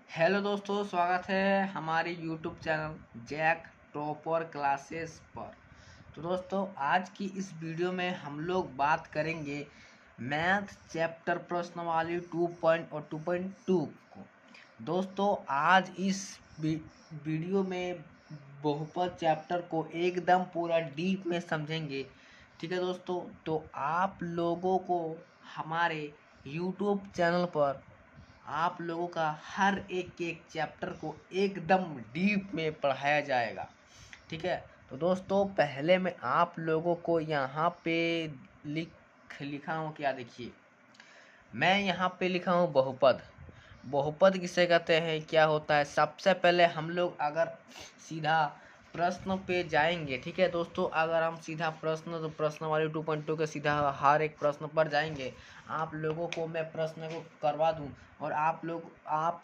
Hello दोस्तों, स्वागत है हमारे YouTube channel JAC topper classes पर। तो दोस्तों, आज की इस वीडियो में हम लोग बात करेंगे मैथ चैप्टर प्रश्नावली 2 और 2.2 को। दोस्तों, आज इस वीडियो में बहुपद चैप्टर को एकदम पूरा डीप में समझेंगे। ठीक है दोस्तों, तो आप लोगों को हमारे यूट्यूब चैनल पर आप लोगों का हर एक एक चैप्टर को एकदम डीप में पढ़ाया जाएगा। ठीक है, तो दोस्तों पहले मैं आप लोगों को यहाँ पे लिखा हूँ, क्या देखिए, मैं यहाँ पे लिखा हूँ बहुपद। बहुपद किसे कहते हैं, क्या होता है। सबसे पहले हम लोग अगर सीधा प्रश्न पे जाएंगे, ठीक है दोस्तों, अगर हम सीधा प्रश्न तो प्रश्न वाली 2.2 के सीधा हर एक प्रश्न पर जाएंगे। आप लोगों को मैं प्रश्न को करवा दूं और आप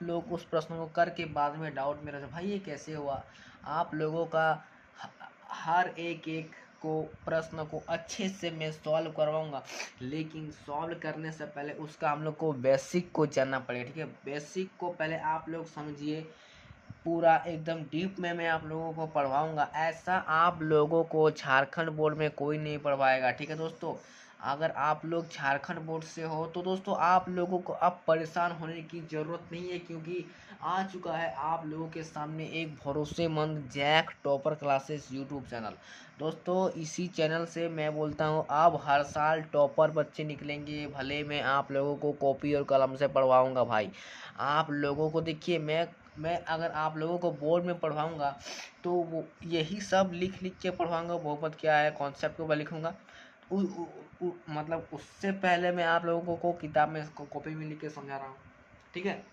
लोग उस प्रश्न को करके बाद में डाउट में रहे, भाई ये कैसे हुआ। आप लोगों का हर एक एक को प्रश्न को अच्छे से मैं सॉल्व करवाऊंगा, लेकिन सॉल्व करने से पहले उसका हम लोग को बेसिक को जानना पड़ेगा। ठीक है, बेसिक को पहले आप लोग समझिए, पूरा एकदम डीप में मैं आप लोगों को पढ़वाऊंगा। ऐसा आप लोगों को झारखंड बोर्ड में कोई नहीं पढ़वाएगा। ठीक है दोस्तों, अगर आप लोग झारखंड बोर्ड से हो तो दोस्तों आप लोगों को अब परेशान होने की ज़रूरत नहीं है, क्योंकि आ चुका है आप लोगों के सामने एक भरोसेमंद JAC topper classes YouTube channel. दोस्तों, इसी चैनल से मैं बोलता हूँ अब हर साल टॉपर बच्चे निकलेंगे। भले मैं आप लोगों को कॉपी और कलम से पढ़वाऊँगा भाई। आप लोगों को देखिए, मैं अगर आप लोगों को बोर्ड में पढ़वाऊँगा तो वो यही सब लिख लिख के पढ़वाऊँगा। बहुपद क्या है कॉन्सेप्ट के ऊपर लिखूँगा। मतलब उससे पहले मैं आप लोगों को किताब में कॉपी में लिख के समझा रहा हूँ। ठीक है,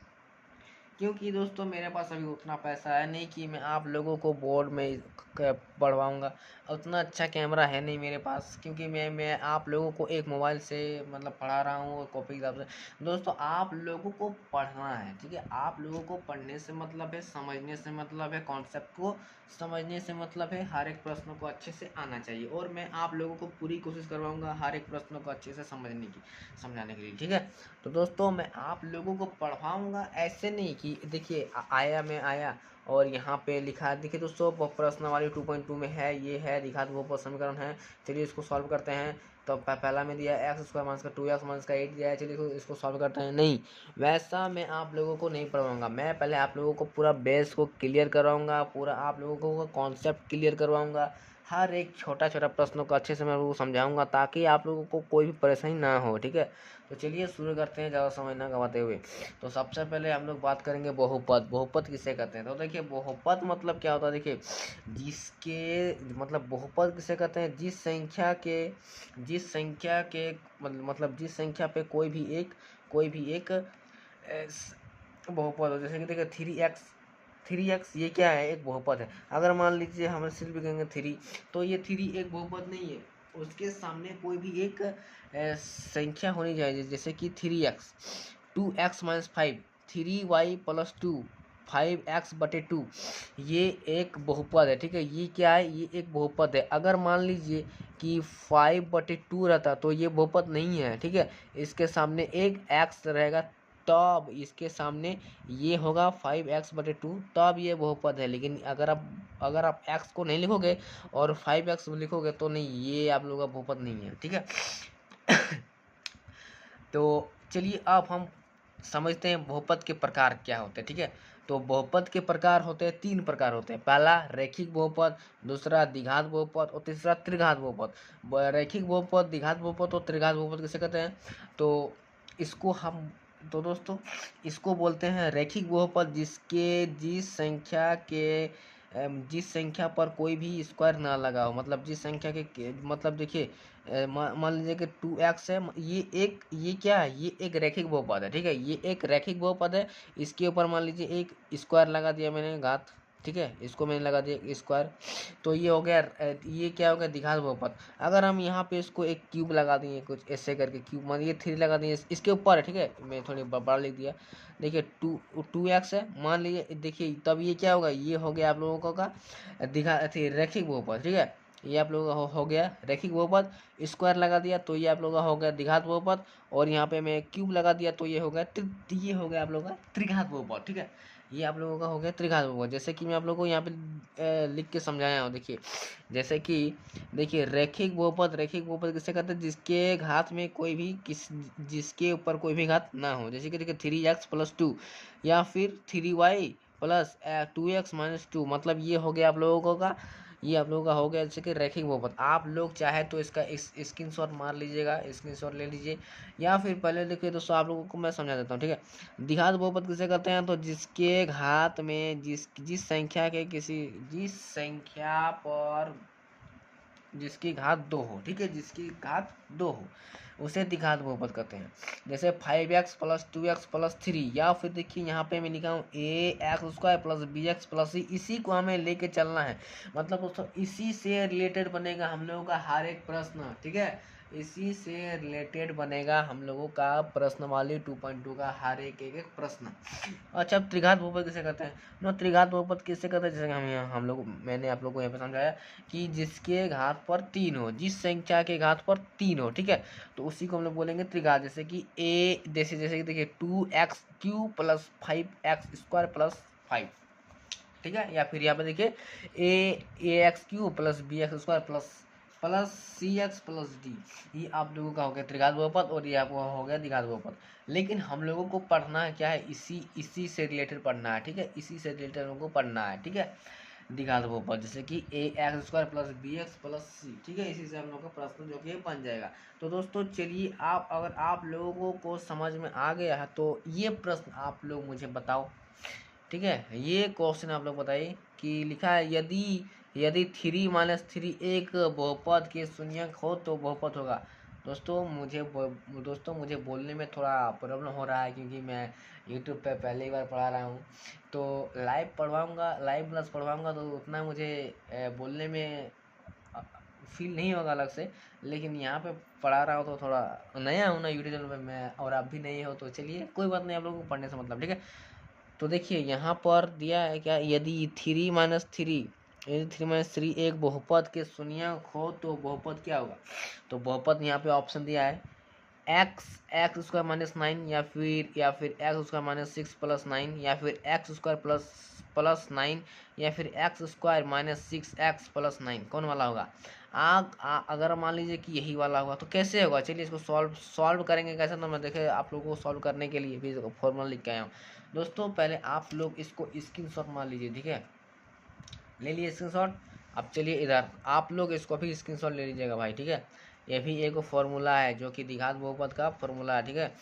क्योंकि दोस्तों मेरे पास अभी उतना पैसा है नहीं कि मैं आप लोगों को बोर्ड में पढ़वाऊँगा। उतना अच्छा कैमरा है नहीं मेरे पास, क्योंकि मैं आप लोगों को एक मोबाइल से मतलब पढ़ा रहा हूँ कॉपी किताब से। दोस्तों आप लोगों को पढ़ना है, ठीक है, आप लोगों को पढ़ने से मतलब है, समझने से मतलब है, कॉन्सेप्ट को समझने से मतलब है, हर एक प्रश्न को अच्छे से आना चाहिए। और मैं आप लोगों को पूरी कोशिश करवाऊँगा हर एक प्रश्न को अच्छे से समझाने के लिए। ठीक है, तो दोस्तों मैं आप लोगों को पढ़ाऊँगा, ऐसे नहीं कि देखिए मैं आया और यहाँ पे लिखा, देखिए दोस्तों प्रश्नावली 2.2 में है, ये है लिखा, तो वो समीकरण है। चलिए इसको सॉल्व करते हैं। तो पहला में दिया एक्स स्क्वायर माइनस का 2x माइनस का 8 दिया है। चलिए इसको सॉल्व करते हैं। नहीं, वैसा मैं आप लोगों को नहीं पढ़वाऊँगा। मैं पहले आप लोगों को पूरा बेस को क्लियर करवाऊँगा, पूरा आप लोगों को कॉन्सेप्ट क्लियर करवाऊँगा। हर एक छोटा छोटा प्रश्नों को अच्छे से मैं वो समझाऊँगा, ताकि आप लोगों को कोई भी परेशानी ना हो। ठीक है, तो चलिए शुरू करते हैं ज़्यादा समय ना गंवाते हुए। तो सबसे पहले हम लोग बात करेंगे बहुपद। बहुपद किसे कहते हैं, तो देखिए बहुपद मतलब क्या होता है। देखिए, जिसके मतलब बहुपद किसे कहते हैं, जिस संख्या के मतलब जिस संख्या पे कोई भी एक बहुपद हो। जैसे कि देखिए 3x ये क्या है, एक बहुपद है। अगर मान लीजिए हम सिर्फ कहेंगे 3, तो ये 3 एक बहुपद नहीं है। उसके सामने कोई भी एक संख्या होनी चाहिए, जैसे कि 3x, 2x minus 5, 3y plus 2, 5x/2, ये एक बहुपद है। ठीक है, ये क्या है, ये एक बहुपद है। अगर मान लीजिए कि 5/2 रहता तो ये बहुपद नहीं है। ठीक है, इसके सामने एक x रहेगा, तब इसके सामने ये होगा 5x/2, तब ये बहुपद है। लेकिन अगर आप x को नहीं लिखोगे और 5x लिखोगे तो नहीं, ये आप लोगों का बहुपद नहीं है। ठीक है तो चलिए अब हम समझते हैं बहुपद के प्रकार क्या होते हैं। ठीक है, तो बहुपद के प्रकार होते हैं, 3 प्रकार होते हैं। पहला रैखिक बहुपद, दूसरा द्विघात बहुपद और तीसरा त्रिघात बहुपद। रैखिक बहुपद, द्विघात बहुपद और त्रिघात बहुपद किसे कहते हैं, तो इसको हम तो दोस्तों इसको बोलते हैं रैखिक बहुपद, जिस संख्या पर कोई भी स्क्वायर ना लगा हो। मतलब जिस संख्या के मतलब देखिए, मान लीजिए कि 2x है, ये क्या है, ये एक रैखिक बहुपद है। ठीक है, ये एक रैखिक बहुपद है। इसके ऊपर मान लीजिए एक स्क्वायर लगा दिया मैंने, घात। ठीक है, इसको मैंने लगा दिया स्क्वायर, तो ये हो गया, ये क्या हो गया, द्विघात बहुपद। अगर हम यहाँ पे इसको एक क्यूब लगा दिए, कुछ ऐसे करके क्यूब, मान ये 3 लगा दिए इसके ऊपर है। ठीक है, मैं थोड़ी बड़ा लिख दिया। देखिए 2x है मान लीजिए, देखिए तब ये क्या होगा, ये हो गया आप लोगों का रैखिक बहुपद। ठीक है, ये आप लोगों का हो गया रैखिक बहुपद। स्क्वायर लगा दिया तो ये आप लोगों का हो गया द्विघात बहुपद, और यहाँ पे मैं क्यूब लगा दिया तो ये हो गया ये हो गया आप लोगों का त्रिघात बहुपद। ठीक है, ये आप लोगों का हो गया त्रिघात बहुपद। जैसे कि मैं आप लोगों को यहाँ पे लिख के समझाया हूँ। देखिए जैसे कि देखिए रैखिक बहुपद किससे कहते हैं, जिसके घात में कोई भी जिसके ऊपर कोई भी घात ना हो। जैसे कि देखिए 3x+2 या फिर 3y प्लस 2x-2, मतलब ये हो गया आप लोगों का, ये आप लोगों का हो गया जैसे कि रैखिक बहुपद। आप लोग चाहे तो इसका स्क्रीनशॉट मार लीजिएगा, स्क्रीनशॉट ले लीजिए, या फिर पहले देखिए दोस्तों आप लोगों को मैं समझा देता हूँ। ठीक है, द्विघात बहुपद किसे कहते हैं, तो जिसके घात में जिस संख्या पर जिसकी घात 2 हो। ठीक है, जिसकी घात 2 हो उसे द्विघात बहुपद कहते हैं। जैसे 5x+2x+3, या फिर देखिए यहाँ पे मैं लिखा हूँ ax² + bx+c, इसी को हमें लेके चलना है। मतलब दोस्तों इसी से रिलेटेड बनेगा हम लोगों का हर एक प्रश्न। ठीक है, इसी से रिलेटेड बनेगा हम लोगों का प्रश्नवाली 2.2 का हर एक प्रश्न। अच्छा, अब त्रिघात बहुपद किसे कहते हैं, ना त्रिघात बहुपद किसे कहते हैं, जैसे हम लोग मैंने आप लोग को यहाँ पे समझाया कि जिसके घात पर 3 हो, जिस संख्या के घात पर 3 हो। ठीक है, तो उसी को हम लोग बोलेंगे त्रिघात। जैसे कि जैसे कि देखिए 2x³ + 5x² + 5। ठीक है, या फिर यहाँ पे देखिए ax³ + bx² प्लस cx+d, ये आप लोगों का हो गया त्रिघात बहुपद, और ये आपको हो गया द्विघात बहुपद। लेकिन हम लोगों को पढ़ना है क्या है, इसी से रिलेटेड पढ़ना है। ठीक है, इसी से रिलेटेड हमको पढ़ना है। ठीक है, द्विघात बहुपद जैसे कि ax² + bx+c। ठीक है, इसी से हम लोग का प्रश्न जो कि बन जाएगा। तो दोस्तों चलिए, अगर आप लोगों को समझ में आ गया है तो ये प्रश्न आप लोग मुझे बताओ। ठीक है, ये क्वेश्चन आप लोग बताइए कि लिखा है यदि 3 - 3 एक बहुपद के शून्यक हो तो बहुपद होगा। दोस्तों मुझे बोलने में थोड़ा प्रॉब्लम हो रहा है, क्योंकि मैं यूट्यूब पे पहली बार पढ़ा रहा हूँ। तो लाइव क्लास पढ़वाऊँगा तो उतना मुझे बोलने में फील नहीं होगा अलग से। लेकिन यहाँ पे पढ़ा रहा हूँ तो थोड़ा नया हूँ ना यूट्यूब चैनल पे मैं, और आप भी नए हो, तो चलिए कोई बात नहीं, आप लोगों को पढ़ने से मतलब। ठीक है, तो देखिए यहाँ पर दिया है क्या, यदि 3 - 3 एक बहुपद के शून्यक हो तो बहुपद क्या होगा। तो बहुपद यहाँ पे ऑप्शन दिया है x² - 9, या फिर x² - 6 + 9, या फिर x² + 9, या फिर x² - 6x + 9। कौन वाला होगा। अगर मान लीजिए कि यही वाला होगा तो कैसे होगा, चलिए इसको सॉल्व करेंगे कैसे। तो मैं देखे आप लोगों को सॉल्व करने के लिए भी फॉर्मूला लिख के आया हूँ। दोस्तों पहले आप लोग इसको स्क्रीनशॉट मार लीजिए। ठीक है, ले लिए स्क्रीनशॉट। अब चलिए इधर आप लोग इसको भी स्क्रीनशॉट ले लीजिएगा भाई। ठीक है, ये भी एक फॉर्मूला है जो कि द्विघात बहुपद का फॉर्मूला है। ठीक है,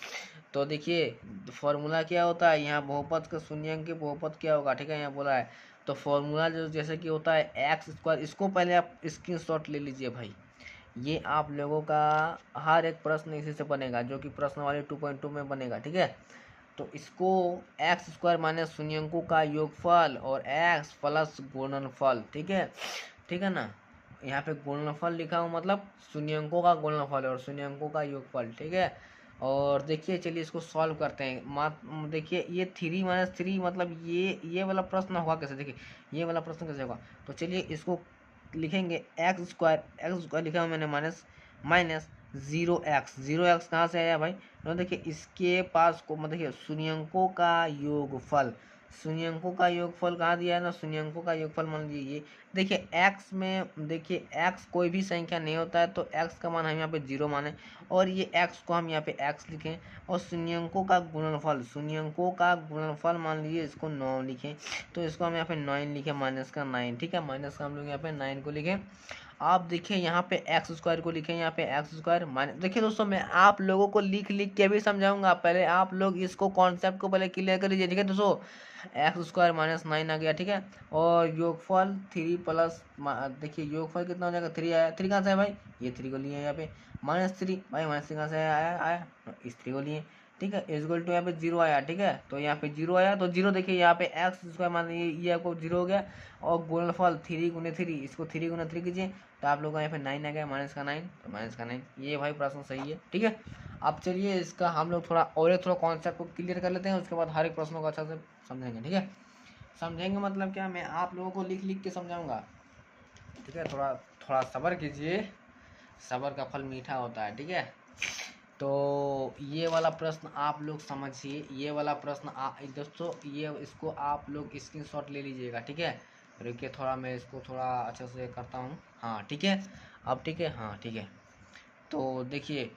तो देखिए फॉर्मूला क्या होता है, यहाँ बहुपद का शून्यक के बहुपद क्या होगा। ठीक है, यहाँ बोला है तो फॉर्मूला जो जैसे कि होता है x²। इसको पहले आप स्क्रीनशॉट ले लीजिए भाई। ये आप लोगों का हर एक प्रश्न इसी से बनेगा, जो कि प्रश्न वाले 2.2 में बनेगा। ठीक है, तो इसको x² - शून्यकों का योगफल और x प्लस गुणनफल। ठीक है ना, यहाँ पे गुणनफल लिखा हूँ, मतलब शून्यकों का गुणनफल और शून्यकों का योगफल। ठीक है, और देखिए चलिए इसको सॉल्व करते हैं। देखिए ये 3 - 3 मतलब ये वाला प्रश्न होगा कैसे। देखिए ये वाला प्रश्न कैसे होगा, तो चलिए इसको लिखेंगे x² लिखा हूँ मैंने माइनस 0x कहाँ से आया भाई, तो देखिए इसके पास को मतलब देखिए शून्यकों का योगफल कहाँ दिया है ना, शून्यकों का योगफल मान लीजिए ये। देखिए x में देखिए x कोई भी संख्या नहीं होता है तो x का मान हम यहाँ पे 0 माने, और ये x को हम यहाँ पे x लिखें, और शून्यकों का गुणनफल मान लीजिए इसको 9 लिखें, तो इसको हम यहाँ पे 9 लिखें -9। ठीक है, माइनस का हम लोग यहाँ पे 9 को लिखें। आप देखिए यहाँ पे x² को लिखें, यहाँ पे x² माइनस। देखिए दोस्तों मैं आप लोगों को लिख के भी समझाऊंगा, पहले आप लोग इसको कॉन्सेप्ट को पहले क्लियर कर लीजिए। ठीक है दोस्तों, x² - 9 आ गया। ठीक है, और योगफल 3 प्लस देखिए योगफल कितना हो जाएगा, 3 आया। 3 कहाँ से है भाई, ये 3 को लिए यहाँ पे -3 भाई, -3 कहाँ से आया इस 3 को लिए। ठीक है, इक्वल टू यहाँ पे 0 आया। ठीक है, तो यहाँ पे 0 आया, तो 0 देखिए यहाँ पे x² मान ये आपको 0 हो गया, और गुणनफल 3 × 3, इसको 3 × 3 कीजिए तो आप लोग का यहाँ पे 9 आ गया, -9, तो -9। ये भाई प्रश्न सही है। ठीक है, अब चलिए इसका हम लोग थोड़ा कॉन्सेप्ट को क्लियर कर लेते हैं, उसके बाद हर एक प्रश्नों को अच्छा से समझेंगे। ठीक है, समझेंगे मतलब क्या, मैं आप लोगों को लिख के समझाऊंगा। ठीक है, थोड़ा थोड़ा सब्र कीजिए, सब्र का फल मीठा होता है। ठीक है, तो ये वाला प्रश्न आप लोग समझिए, ये वाला प्रश्न दोस्तों ये इसको आप लोग स्क्रीनशॉट ले लीजिएगा। ठीक है, रुकिए थोड़ा मैं इसको थोड़ा अच्छे से करता हूँ। हाँ ठीक है, अब ठीक है, हाँ ठीक है। तो देखिए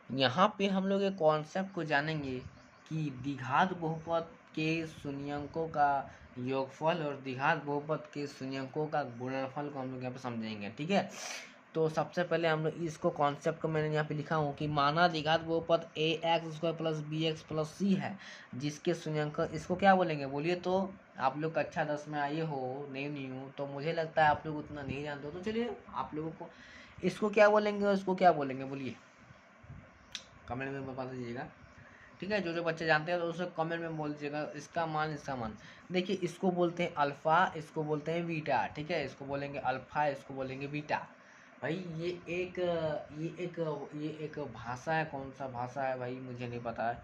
यहाँ पे हम लोग एक कॉन्सेप्ट को जानेंगे कि द्विघात बहुपद के शून्यंकों का योगफल और द्विघात बहुपद के शून्यंकों का गुणनफल को हम लोग यहाँ पे समझेंगे। ठीक है, तो सबसे पहले हम लोग इसको कॉन्सेप्ट को मैंने यहाँ पे लिखा हूँ कि माना द्विघात बहुपद A X square plus B X plus C है, जिसके शून्यंक इसको क्या बोलेंगे बोलिए। तो आप लोग कक्षा 10 में आए हो, नहीं हो, तो मुझे लगता है आप लोग उतना नहीं जानते हो, तो चलिए आप लोगों को इसको क्या बोलेंगे और इसको क्या बोलेंगे बोलिए, कमेंट में बता दीजिएगा। ठीक है, जो जो बच्चे जानते हैं तो उसे कमेंट में बोल दीजिएगा इसका मान इसका मान। देखिए इसको बोलते हैं अल्फ़ा, इसको बोलते हैं बीटा। ठीक है, इसको बोलेंगे अल्फ़ा, इसको बोलेंगे बीटा। भाई ये एक भाषा है, कौन सा भाषा है भाई मुझे नहीं पता है।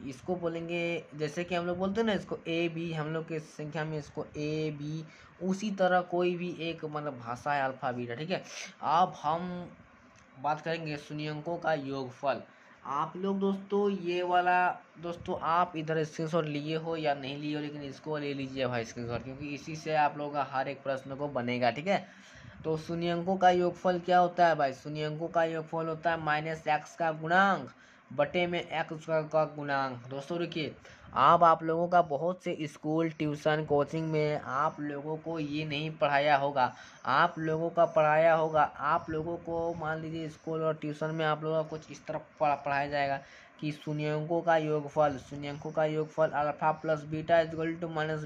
इसको बोलेंगे जैसे कि हम लोग बोलते हैं ना इसको ए बी, हम लोग की संख्या में इसको ए बी, उसी तरह कोई भी एक मतलब भाषा है अल्फ़ा बीटा। ठीक है, अब हम बात करेंगे शून्यंकों का योगफल। आप लोग दोस्तों ये वाला दोस्तों आप इधर स्क्रीनशॉट लिए हो या नहीं लिए हो, लेकिन इसको ले लीजिए भाई स्क्रीनशॉट, क्योंकि इसी से आप लोगों का हर एक प्रश्न को बनेगा। ठीक है, तो शून्यंकों का योगफल क्या होता है भाई, शून्यंकों का योगफल होता है माइनस एक्स का गुणांक बटे में एक्स का गुणांक। दोस्तों देखिए अब आप लोगों का बहुत से स्कूल ट्यूशन कोचिंग में आप लोगों को ये नहीं पढ़ाया होगा, आप लोगों का पढ़ाया होगा। आप लोगों को मान लीजिए स्कूल और ट्यूशन में आप लोगों को कुछ इस तरह पढ़ाया जाएगा कि शून्यंकों का योगफल alpha plus beta equal to minus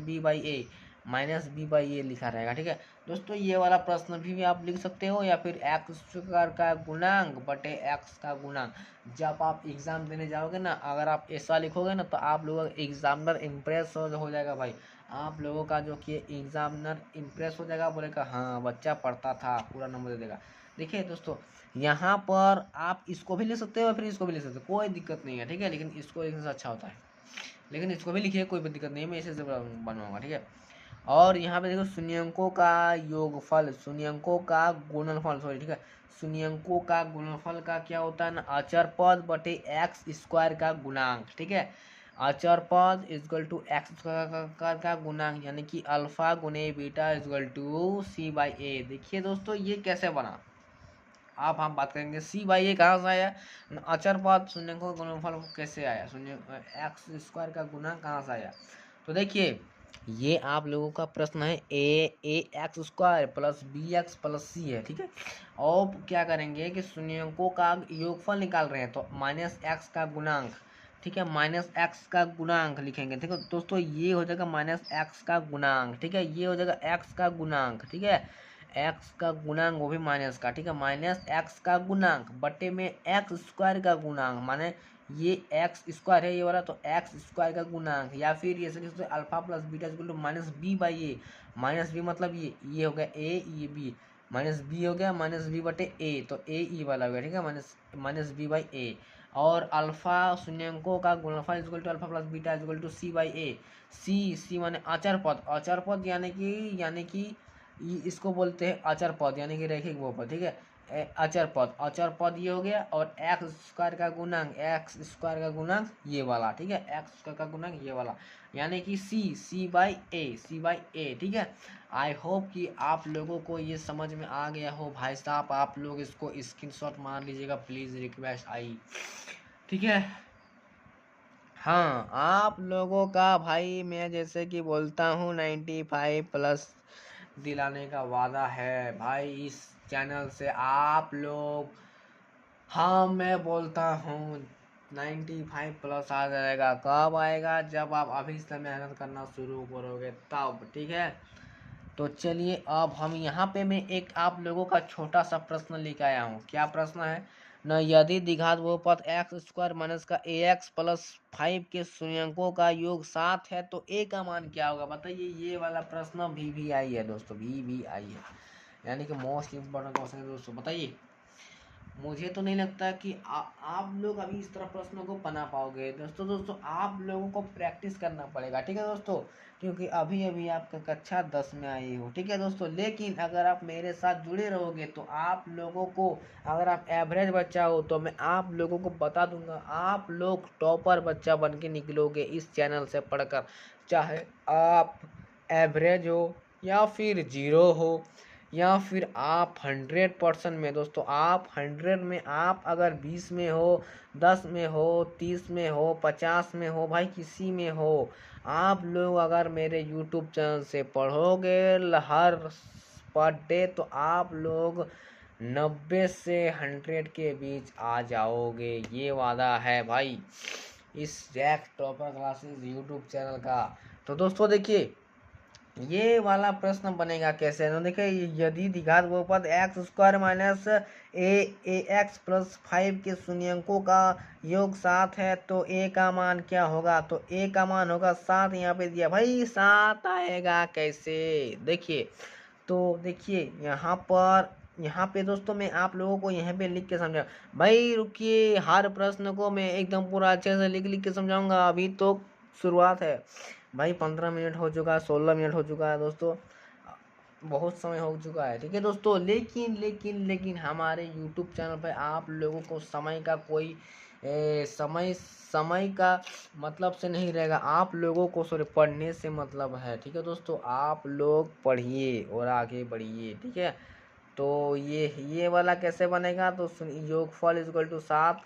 B by A लिखा रहेगा। ठीक है दोस्तों, ये वाला प्रश्न भी आप लिख सकते हो, या फिर एक्स स्क्वायर का गुणांक बटे एक्स का गुणांक। जब आप एग्जाम देने जाओगे ना, अगर आप ऐसा लिखोगे ना तो आप लोगों का एग्जामिनर इम्प्रेस हो जाएगा भाई। आप लोगों का जो कि एग्जामिनर इम्प्रेस हो जाएगा, बोलेगा हाँ बच्चा पढ़ता था, पूरा नंबर दे देगा। देखिए दोस्तों यहाँ पर आप इसको भी ले सकते हो, फिर इसको भी ले सकते हो, कोई दिक्कत नहीं है। ठीक है, लेकिन इसको लिखने से अच्छा होता है, लेकिन इसको भी लिखिए, कोई दिक्कत नहीं है, मैं इसे बनवाऊंगा। ठीक है, और यहाँ पे देखो शून्यंकों का योगफल, शून्यंकों का गुणनफल, सॉरी ठीक है, शून्यंकों का गुणनफल का क्या होता है ना, अचर पद बटे एक्स स्क्वायर का गुणांक। ठीक है, अचर पद इक्वल टू एक्स स्क्वायर का गुणांक, यानी कि अल्फा गुने beta equal to C by A. देखिए दोस्तों ये कैसे बना, अब हम बात करेंगे सी बाई ए कहाँ से आया, अचर पद शून्यंकों का गुणनफल कैसे आया, शून्य एक्स स्क्वायर का गुणांक कहाँ से आया। तो देखिए ये आप लोगों का प्रश्न है A X square plus B X plus C है। ठीक है, और क्या करेंगे कि शून्यंकों का योगफल निकाल रहे हैं तो माइनस एक्स का गुणांक। ठीक है, माइनस एक्स का गुणांक लिखेंगे। ठीक है दोस्तों, ये हो जाएगा माइनस एक्स का गुणांक। ठीक है, ये हो जाएगा एक्स का गुणांक। ठीक है, एक्स का गुणांक वो भी माइनस का। ठीक है, माइनस एक्स का गुणांक बटे में एक्स स्क्वायर का गुणांक, माने ये एक्स स्क्वायर है ये वाला, तो एक्स स्क्वायर का गुणांक, या फिर ये सकते alpha plus beta equal to minus B by A. Minus B मतलब ये हो गया ए, ये बी, माइनस बी हो गया माइनस बी बटे ए, तो ए ई वाला हो गया। ठीक है, माइनस बी बाई ए, और अल्फा शून्यंकों का गुणनफल equal to alpha plus beta equal to C by A. C माने अचर पद, अचर पद यानी कि इसको बोलते हैं अचर पद, यानी कि रैखिक बहुपद। ठीक है, अचर पद ये हो गया, और एक्स स्क्वायर का गुणांक ये वाला। ठीक है, एक्स स्क्वायर का गुणांक ये वाला, यानी कि सी बाई ए। ठीक है, आई होप कि आप लोगों को ये समझ में आ गया हो भाई साहब। आप लोग इसको स्क्रीनशॉट मार लीजिएगा प्लीज़, रिक्वेस्ट आई। ठीक है, हाँ आप लोगों का भाई मैं जैसे कि बोलता हूँ 95+ दिलाने का वादा है भाई इस चैनल से आप लोग। हाँ मैं बोलता हूँ 95+ आ जाएगा। कब आएगा, जब आप अभी से मेहनत करना शुरू करोगे तब। ठीक है, तो चलिए अब हम यहाँ पे मैं एक आप लोगों का छोटा सा प्रश्न लेके आया हूँ। क्या प्रश्न है न, यदि द्विघात बहुपद एक्स स्क्वायर माइनस का ए एक्स प्लस 5 के शून्यंकों का योग 7 है तो ए का मान क्या होगा बताइए। ये वाला प्रश्न भी आई है दोस्तों, भी आई है, यानी कि मोस्ट इम्पोर्टेंट क्वेश्चन है दोस्तों। बताइए मुझे तो नहीं लगता कि आप लोग अभी इस तरह प्रश्नों को बना पाओगे। दोस्तों आप लोगों को प्रैक्टिस करना पड़ेगा, ठीक है दोस्तों, क्योंकि अभी अभी आपका कक्षा 10 में आई हो, ठीक है दोस्तों। लेकिन अगर आप मेरे साथ जुड़े रहोगे तो आप लोगों को, अगर आप एवरेज बच्चा हो तो मैं आप लोगों को बता दूंगा, आप लोग टॉपर बच्चा बन के निकलोगे इस चैनल से पढ़कर। चाहे आप एवरेज हो या फिर जीरो हो या फिर आप 100% में, दोस्तों आप 100 में, आप अगर 20 में हो, 10 में हो, 30 में हो, 50 में हो, भाई किसी में हो, आप लोग अगर मेरे यूट्यूब चैनल से पढ़ोगे हर पर डे तो आप लोग 90 से 100 के बीच आ जाओगे, ये वादा है भाई इस JAC topper classes YouTube channel का। तो दोस्तों देखिए ये वाला प्रश्न बनेगा कैसे, तो देखिए यदि द्विघात बहुपद एक्स स्क्वायर माइनस ए एक्स प्लस 5 के शून्यंकों का योग 7 है तो ए का मान क्या होगा। तो ए का मान होगा 7, यहाँ पे दिया भाई 7 आएगा कैसे, देखिए। तो देखिए यहाँ पे दोस्तों मैं आप लोगों को यहाँ पे लिख के समझा, भाई रुकिए, हर प्रश्न को मैं एकदम पूरा अच्छे से लिख के समझाऊंगा, अभी तो शुरुआत है भाई। 15 मिनट हो चुका है, 16 मिनट हो चुका है दोस्तों, बहुत समय हो चुका है, ठीक है दोस्तों। लेकिन हमारे यूट्यूब चैनल पर आप लोगों को समय का कोई समय का मतलब से नहीं रहेगा, आप लोगों को सॉरी पढ़ने से मतलब है, ठीक है दोस्तों। आप लोग पढ़िए और आगे बढ़िए, ठीक है। तो ये वाला कैसे बनेगा, तो योगफल इज इक्वल टू 7,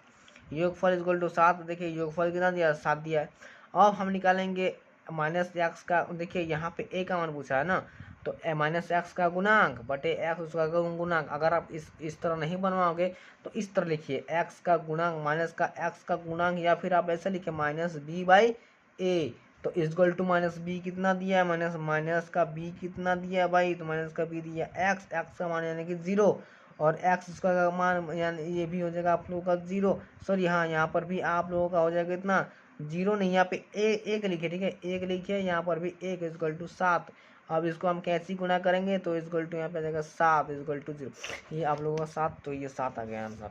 योगफल इज इक्वल टू 7, देखिए योगफल कितना दिया, 7 दिया है। अब हम निकालेंगे माइनस एक्स का, देखिए यहाँ पे ए का मान पूछा है ना, तो माइनस एक्स का गुणांक बटे एक्स उसका गुणांक। अगर आप इस तरह नहीं बनवाओगे तो इस तरह लिखिए, एक्स का गुणांक माइनस का एक्स का गुणांक, या फिर आप ऐसा लिखिए माइनस बी बाई ए। तो इक्वल टू माइनस बी कितना दिया है, माइनस का बी कितना दिया है भाई, तो माइनस का बी दिया एक्स का मान यानी कि 0, और एक्स उसका मान यानी ये भी हो जाएगा आप लोगों का 0, सॉरी हाँ यहाँ पर भी आप लोगों का हो जाएगा इतना 0 नहीं, यहाँ पे एक लिखे, ठीक है, एक लिखे, यहाँ पर भी एक इक्वल टू 7। अब इसको हम कैसे गुणा करेंगे, तो इक्वल टू यहाँ पे आ जाएगा 7 इक्वल टू 0, ये आप लोगों का 7, तो ये 7 आ गया आंसर,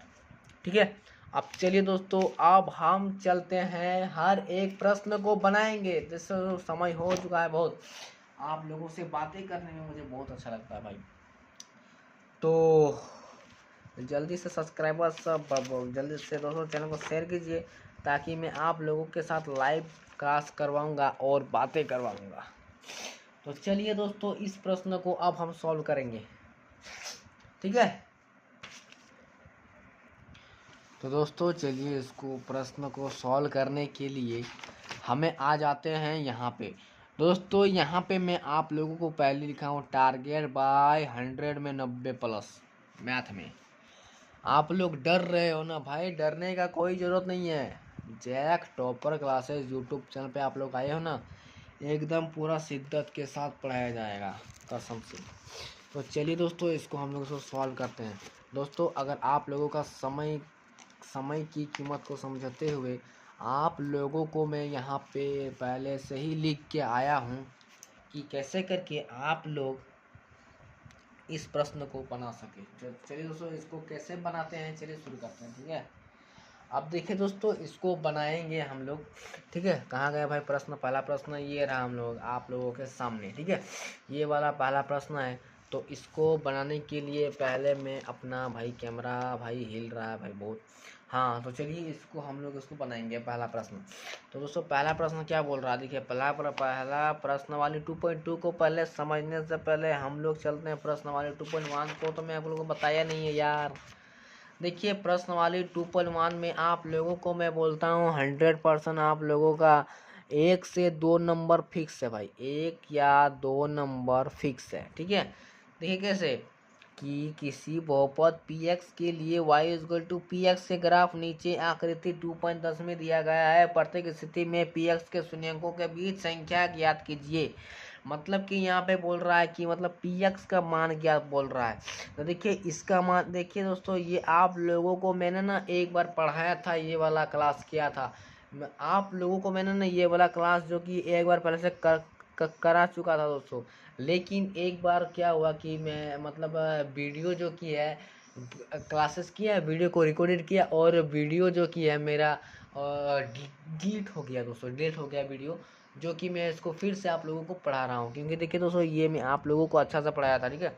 ठीक है। अब चलिए दोस्तों अब हम चलते हैं, हर एक प्रश्न को बनाएंगे, जिससे समय हो चुका है बहुत, आप लोगों से बातें करने में मुझे बहुत अच्छा लगता है भाई। तो जल्दी से सब्सक्राइबर सब जल्दी से दोस्तों चैनल को शेयर कीजिए, ताकि मैं आप लोगों के साथ लाइव क्लास करवाऊंगा और बातें करवाऊंगा। तो चलिए दोस्तों इस प्रश्न को अब हम सॉल्व करेंगे, ठीक है। तो दोस्तों चलिए इसको प्रश्न को सॉल्व करने के लिए हमें आ जाते हैं यहाँ पे। दोस्तों यहाँ पे मैं आप लोगों को पहले लिखा हूँ टारगेट बाय 100 में 90 प्लस मैथ में। आप लोग डर रहे हो ना भाई, डरने का कोई ज़रूरत नहीं है। JAC topper classes YouTube channel पे आप लोग आए हो ना, एकदम पूरा शिद्दत के साथ पढ़ाया जाएगा कसम से। तो चलिए दोस्तों इसको हम लोग इसको सॉल्व करते हैं। दोस्तों अगर आप लोगों का समय की कीमत को समझते हुए आप लोगों को मैं यहाँ पे पहले से ही लिख के आया हूँ कि कैसे करके आप लोग इस प्रश्न को बना सके। चलिए दोस्तों इसको कैसे बनाते हैं, चलिए शुरू करते हैं, ठीक है। अब देखिए दोस्तों इसको बनाएंगे हम लोग, ठीक है। कहाँ गया भाई प्रश्न, पहला प्रश्न ये रहा हम लोग आप लोगों के सामने, ठीक है, ये वाला पहला प्रश्न है। तो इसको बनाने के लिए पहले मैं अपना भाई कैमरा भाई हिल रहा है भाई बहुत, हाँ। तो चलिए इसको हम लोग इसको बनाएंगे पहला प्रश्न। तो दोस्तों पहला प्रश्न क्या बोल रहा है, देखिए पहला प्रश्न वाली 2.2 को पहले समझने से पहले हम लोग चलते हैं प्रश्न वाली 2.1 को। तो मैं आप लोगों को बताया नहीं है यार। देखिए प्रश्न वाली 2.1 में आप लोगों को मैं बोलता हूँ 100% आप लोगों का 1 से 2 नंबर फिक्स है भाई, 1 या 2 नंबर फिक्स है, ठीक है। देखिए कैसे कि किसी बहुपद px के लिए y इक्वल टू px के ग्राफ नीचे आकृति 2.10 में दिया गया है। प्रत्येक स्थिति में px के शून्यंकों के बीच संख्या ज्ञात कीजिए। मतलब कि यहाँ पे बोल रहा है कि मतलब px का मान ज्ञात बोल रहा है। तो देखिए इसका मान, देखिए दोस्तों ये आप लोगों को मैंने ना एक बार पढ़ाया था, ये वाला क्लास किया था आप लोगों को मैंने ना, ये वाला क्लास जो कि एक बार पहले से करा चुका था दोस्तों। लेकिन एक बार क्या हुआ कि मैं मतलब वीडियो जो की है क्लासेस किया, वीडियो को रिकॉर्डेड किया और वीडियो जो कि है मेरा डिलीट हो गया दोस्तों, डिलीट हो गया वीडियो, जो कि मैं इसको फिर से आप लोगों को पढ़ा रहा हूँ। क्योंकि देखिए दोस्तों, ये मैं आप लोगों को अच्छा सा पढ़ाया था, ठीक है,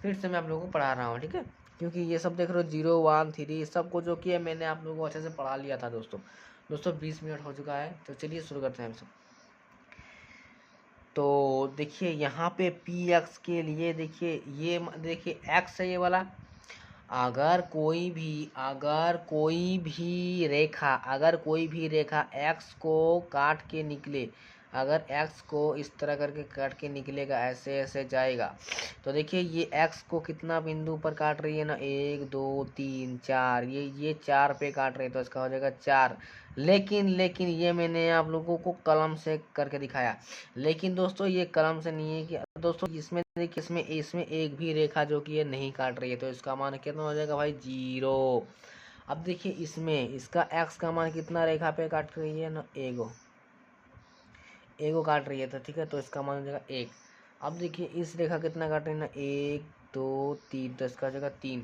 फिर से मैं आप लोगों को पढ़ा रहा हूँ, ठीक है। क्योंकि ये सब देख रहे हो 0 1 3 सबको जो कि है मैंने आप लोगों को अच्छे से पढ़ा लिया था दोस्तों। 20 मिनट हो चुका है, तो चलिए शुरू करते हैं हम सब। तो देखिए यहाँ पे पी एक्स के लिए देखिए, ये देखिए एक्स है ये वाला। अगर कोई भी रेखा एक्स को काट के निकले, अगर एक्स को इस तरह करके काट के निकलेगा, ऐसे ऐसे जाएगा, तो देखिए ये एक्स को कितना बिंदु पर काट रही है ना, 1 2 3 4, ये 4 पे काट रही है, तो इसका हो जाएगा 4। लेकिन ये मैंने आप लोगों को कलम से करके दिखाया। लेकिन दोस्तों ये कलम से नहीं है कि दोस्तों, इसमें देखिए, इसमें एक भी रेखा जो कि ये नहीं काट रही है, तो इसका मान कितना हो जाएगा भाई, 0। अब देखिए इसमें इसका एक्स का मान कितना रेखा पे काट रही है ना, एगो काट रही है, तो ठीक है, तो इसका मान हो जाएगा 1। अब देखिए इस रेखा कितना काट रही है ना, 1 2 3, तो इसका हो जाएगा 3।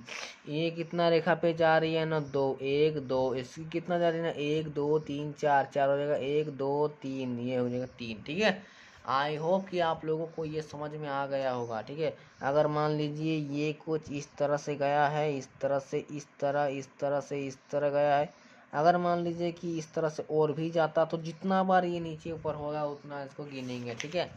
ये कितना रेखा पे जा रही है ना, 2 1 2, इसकी कितना जा रही है ना, 1 2 3 4, 4 हो जाएगा, 1 2 3, ये हो जाएगा 3, ठीक है। आई होप कि आप लोगों को ये समझ में आ गया होगा, ठीक है। अगर मान लीजिए ये कुछ इस तरह से गया है, इस तरह से, इस तरह से इस तरह गया है, अगर मान लीजिए कि इस तरह से और भी जाता, तो जितना बार ये नीचे ऊपर होगा उतना इसको गिनेंगे, ठीक है।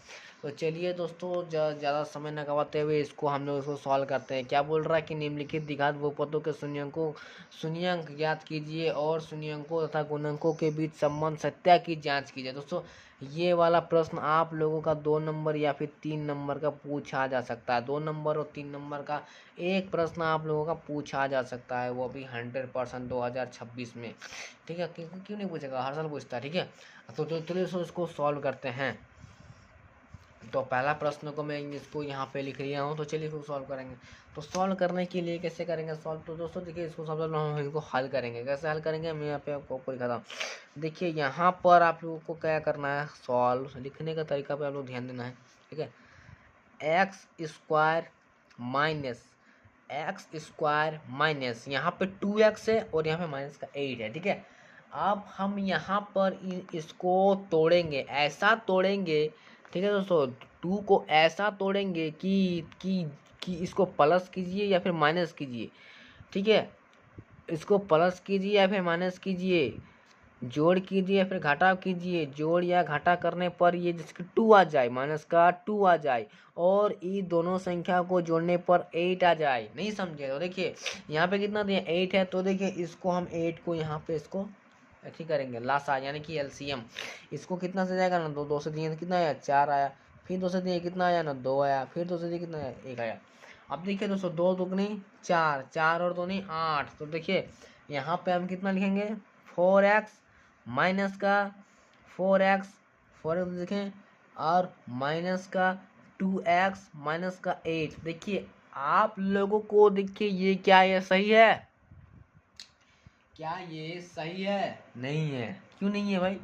तो चलिए दोस्तों, ज़्यादा समय न गवाते हुए इसको हम लोग इसको सॉल्व करते हैं। क्या बोल रहा है कि निम्नलिखित द्विघात बहुपदों के शून्यंक ज्ञात कीजिए और शून्यंकों तथा गुणनकों के बीच संबंध सत्या की जांच कीजिए। दोस्तों ये वाला प्रश्न आप लोगों का 2 नंबर या फिर 3 नंबर का पूछा जा सकता है। 2 नंबर और 3 नंबर का एक प्रश्न आप लोगों का पूछा जा सकता है, वो भी 100% 2026 में, ठीक है। क्यों नहीं पूछेगा, हर साल पूछता है, ठीक है। तो चलिए इसको सॉल्व करते हैं। तो पहला प्रश्न को मैं इसको यहाँ पे लिख लिया हूँ, तो चलिए इसको सॉल्व करेंगे। तो सॉल्व करने के लिए कैसे करेंगे सॉल्व, तो दोस्तों देखिए इसको सबसे पहले हम इनको हल करेंगे। कैसे हल करेंगे, मैं यहाँ पे आपको दिखाता हूँ। देखिए यहाँ पर आप लोगों को क्या करना है, सॉल्व लिखने का तरीका पे आप लोग ध्यान देना है, ठीक है। एक्स स्क्वायर माइनस यहाँ पे 2x है और यहाँ पे माइनस का 8 है, ठीक है। अब हम यहाँ पर इसको तोड़ेंगे, ऐसा तोड़ेंगे, ठीक है दोस्तों, 2 को ऐसा तोड़ेंगे कि इसको प्लस कीजिए या फिर माइनस कीजिए, ठीक है। इसको प्लस कीजिए या फिर माइनस कीजिए, जोड़ कीजिए या फिर घटाव कीजिए। जोड़ या घटा करने पर ये जिसकी 2 आ जाए, माइनस का 2 आ जाए, और ये दोनों संख्या को जोड़ने पर 8 आ जाए। नहीं समझे, तो देखिए यहाँ पे कितना दिया, 8 है, तो देखिए इसको हम 8 को यहाँ पे इसको ठीक करेंगे, लासा यानी कि एलसीएम। इसको कितना से जाएगा ना, 2 से दिए कितना आया, 4 आया, फिर 2 से दिए कितना आया ना, 2 आया, फिर 2 से दिए कितना आया, 1 आया। अब देखिए दोस्तों, 2 दुगनी 4, 4 और 2 8, तो देखिए यहाँ पे हम कितना लिखेंगे, 4x माइनस का 4x लिखें, और माइनस का 2x माइनस का 8। देखिए आप लोगों को, देखिए ये क्या, ये सही है क्या, ये सही है, नहीं है। क्यों नहीं है भाई,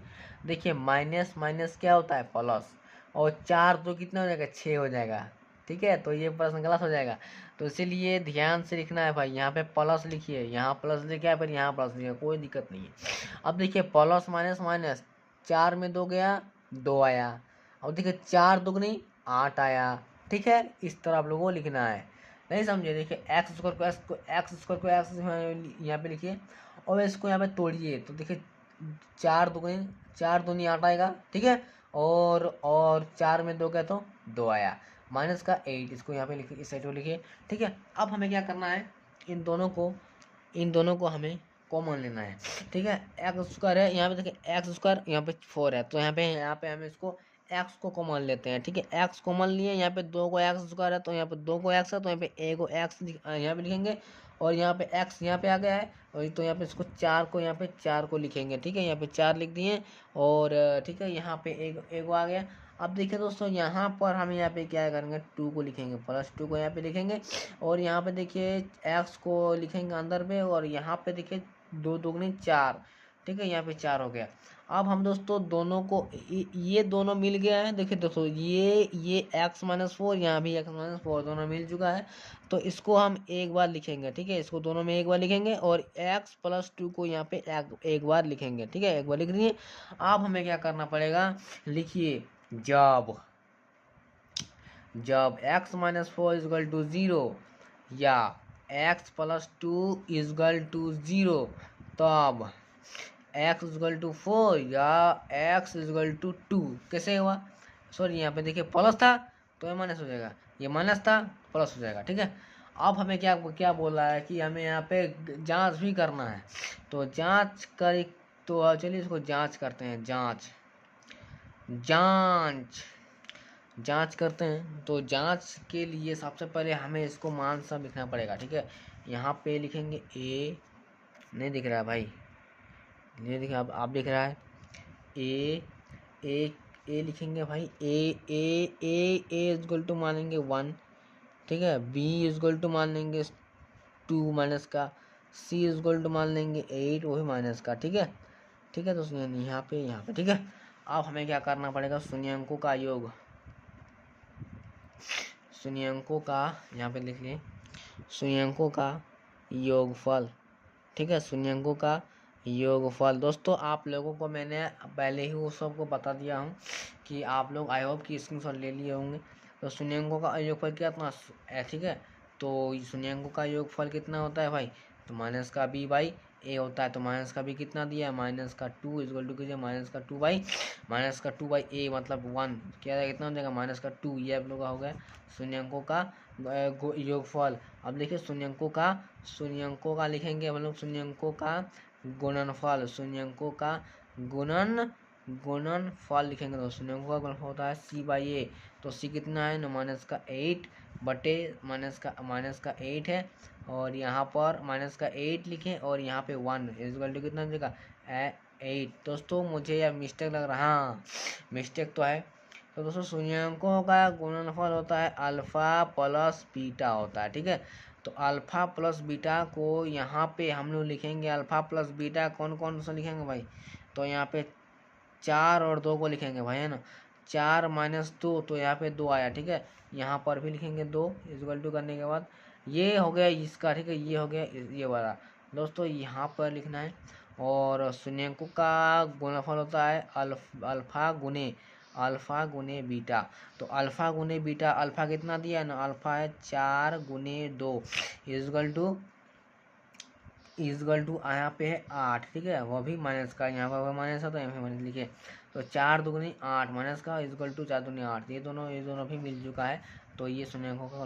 देखिए माइनस माइनस क्या होता है, प्लस, और 4 तो कितना हो जाएगा, 6 हो जाएगा, ठीक है। तो ये प्रश्न गलत हो जाएगा, तो इसीलिए ध्यान से लिखना है भाई। यहाँ पे प्लस लिखिए, यहाँ प्लस लिखिए, फिर यहाँ प्लस लिखिए, कोई दिक्कत नहीं है। अब देखिए प्लस माइनस माइनस, 4 में 2 गया, 2 आया, अब देखिए 4 दुगनी 8 आया, ठीक है। इस तरह आप लोगों को लिखना है, नहीं समझे। देखिए एक्स स्क्वायर को एक्स यहाँ पे लिखिए, और इसको यहाँ पे तोड़िए, तो देखिए 4 दूनी 8 आएगा, ठीक है। और 4 में 2 गया तो 2 आया, माइनस का 8, इसको यहाँ पे लिखिए, इस साइड को लिखिए, ठीक है। अब हमें क्या करना है, इन दोनों को हमें कॉमन लेना है, ठीक है। एक्स स्क्वायर है, यहाँ पे देखिए एक्स स्क्वायर, यहाँ पे 4 है, तो यहाँ पे हमें इसको एक्स को कॉमन लेते हैं, ठीक है। एक्स कॉमन लिए, यहाँ पे 2 को एक्स स्क्वायर है, तो यहाँ पे 2 को एक्स है, तो यहाँ पे ए को एक्स यहाँ पे लिखेंगे, और यहाँ पे एक्स यहाँ पे आ गया है, और तो यहाँ पे इसको 4 को यहाँ पे 4 को लिखेंगे, ठीक है। यहाँ पे 4 लिख दिए, और ठीक है, यहाँ पे एक आ गया। अब देखिए दोस्तों, यहाँ पर हम यहाँ पे क्या करेंगे, 2 को लिखेंगे, +2 को यहाँ पे लिखेंगे, और यहाँ पे देखिए एक्स को लिखेंगे अंदर पे, और यहाँ पे देखिए 2 दूगनी 4, ठीक है, यहाँ पे 4 हो गया। अब हम दोस्तों दोनों को ये दोनों मिल गया है। देखिए दोस्तों ये x-4, यहाँ भी x-4 दोनों मिल चुका है। तो इसको हम एक बार लिखेंगे, ठीक है, इसको दोनों में एक बार लिखेंगे और x+2 को यहाँ पे एक बार लिखेंगे, ठीक है, एक बार लिख दिए। अब हमें क्या करना पड़ेगा, लिखिए जब x-4 इजगल टू 0 या x+2 इजगल टू 0, तब x इजगल टू 4 या x इजगल टू 2। कैसे हुआ, सॉरी यहाँ पे देखिए प्लस था तो ये माइनस हो जाएगा, ये माइनस था प्लस हो जाएगा, ठीक है। अब हमें क्या क्या बोल रहा है कि हमें यहाँ पे जांच भी करना है। तो जांच कर, तो चलिए इसको जांच करते हैं, जांच करते हैं। तो जांच के लिए सबसे पहले हमें इसको मान सब लिखना पड़ेगा, ठीक है। यहाँ पे लिखेंगे a, नहीं दिख रहा है भाई, नहीं दिख रहा, आप दिख रहा है ए लिखेंगे भाई, ए इजगल टू मान लेंगे 1, ठीक है। b इजगल टू मान लेंगे 2 माइनस का, c इजगल टू मान लेंगे 8 वही माइनस का, ठीक है, ठीक है। तो यहाँ पे ठीक है। अब हमें क्या करना पड़ेगा, शून्यंकों का योग, शून्यंकों का यहाँ पे लिख लिए, शून्यंकों का योगफल, ठीक है, शून्यंकों का योगफल। दोस्तों आप लोगों को मैंने पहले ही वो सबको बता दिया हूँ कि आप लोग आई होप कि स्क्रीनशॉट ले लिए होंगे। तो शून्यंकों का योगफल कितना है, ठीक है। तो शून्यंकों का योगफल कितना होता है भाई, तो माइनस का b बाई a होता है। तो माइनस का b कितना दिया है, माइनस का 2 इजगल टू कीजिए माइनस का 2 बाई a मतलब 1, क्या कितना हो जाएगा, माइनस का 2। ये आप लोग का हो गया शून्यंकों का योगफल। अब देखिए शून्यंकों का लिखेंगे हम लोग, शून्यंकों का गुणनफल, शून्यंकों का गुणनफल लिखेंगे। तो शून्यंकों का गुणनफल होता है c बाई a। तो c कितना है ना, माइनस का 8 बटे माइनस का 8 है, और यहाँ पर माइनस का 8 लिखें और यहाँ पे 1 इजगल टू कितना देगा 8। दोस्तों मुझे यह मिस्टेक लग रहा, हाँ मिस्टेक तो है। तो दोस्तों शून्यंकों का गुणनफल होता है अल्फा प्लस बीटा होता है, ठीक है। तो अल्फा प्लस बीटा को यहाँ पे हम लोग लिखेंगे, अल्फा प्लस बीटा कौन कौन सा लिखेंगे भाई, तो यहाँ पे 4 और 2 को लिखेंगे भाई, है ना। 4 माइनस 2, तो यहाँ पे 2 आया, ठीक है। यहाँ पर भी लिखेंगे 2 इजगल टू करने के बाद, ये हो गया इसका, ठीक है, ये हो गया ये वाला। दोस्तों यहाँ पर लिखना है। और शून्यंकों का गुणनफल होता है अल्फा गुने बीटा। तो अल्फा गुने बीटा, अल्फा कितना दिया है ना, अल्फा है 4 गुने 2 इजगल टू यहाँ पे है 8, ठीक है। वह भी माइनस का, यहाँ पर माइनस है तो यहाँ पे माइनस लिखे। तो 4 दुगनी 8 माइनस का इजगल टू 4 दुगनी 8, ये दोनों भी मिल चुका है। तो ये शून्यंकों का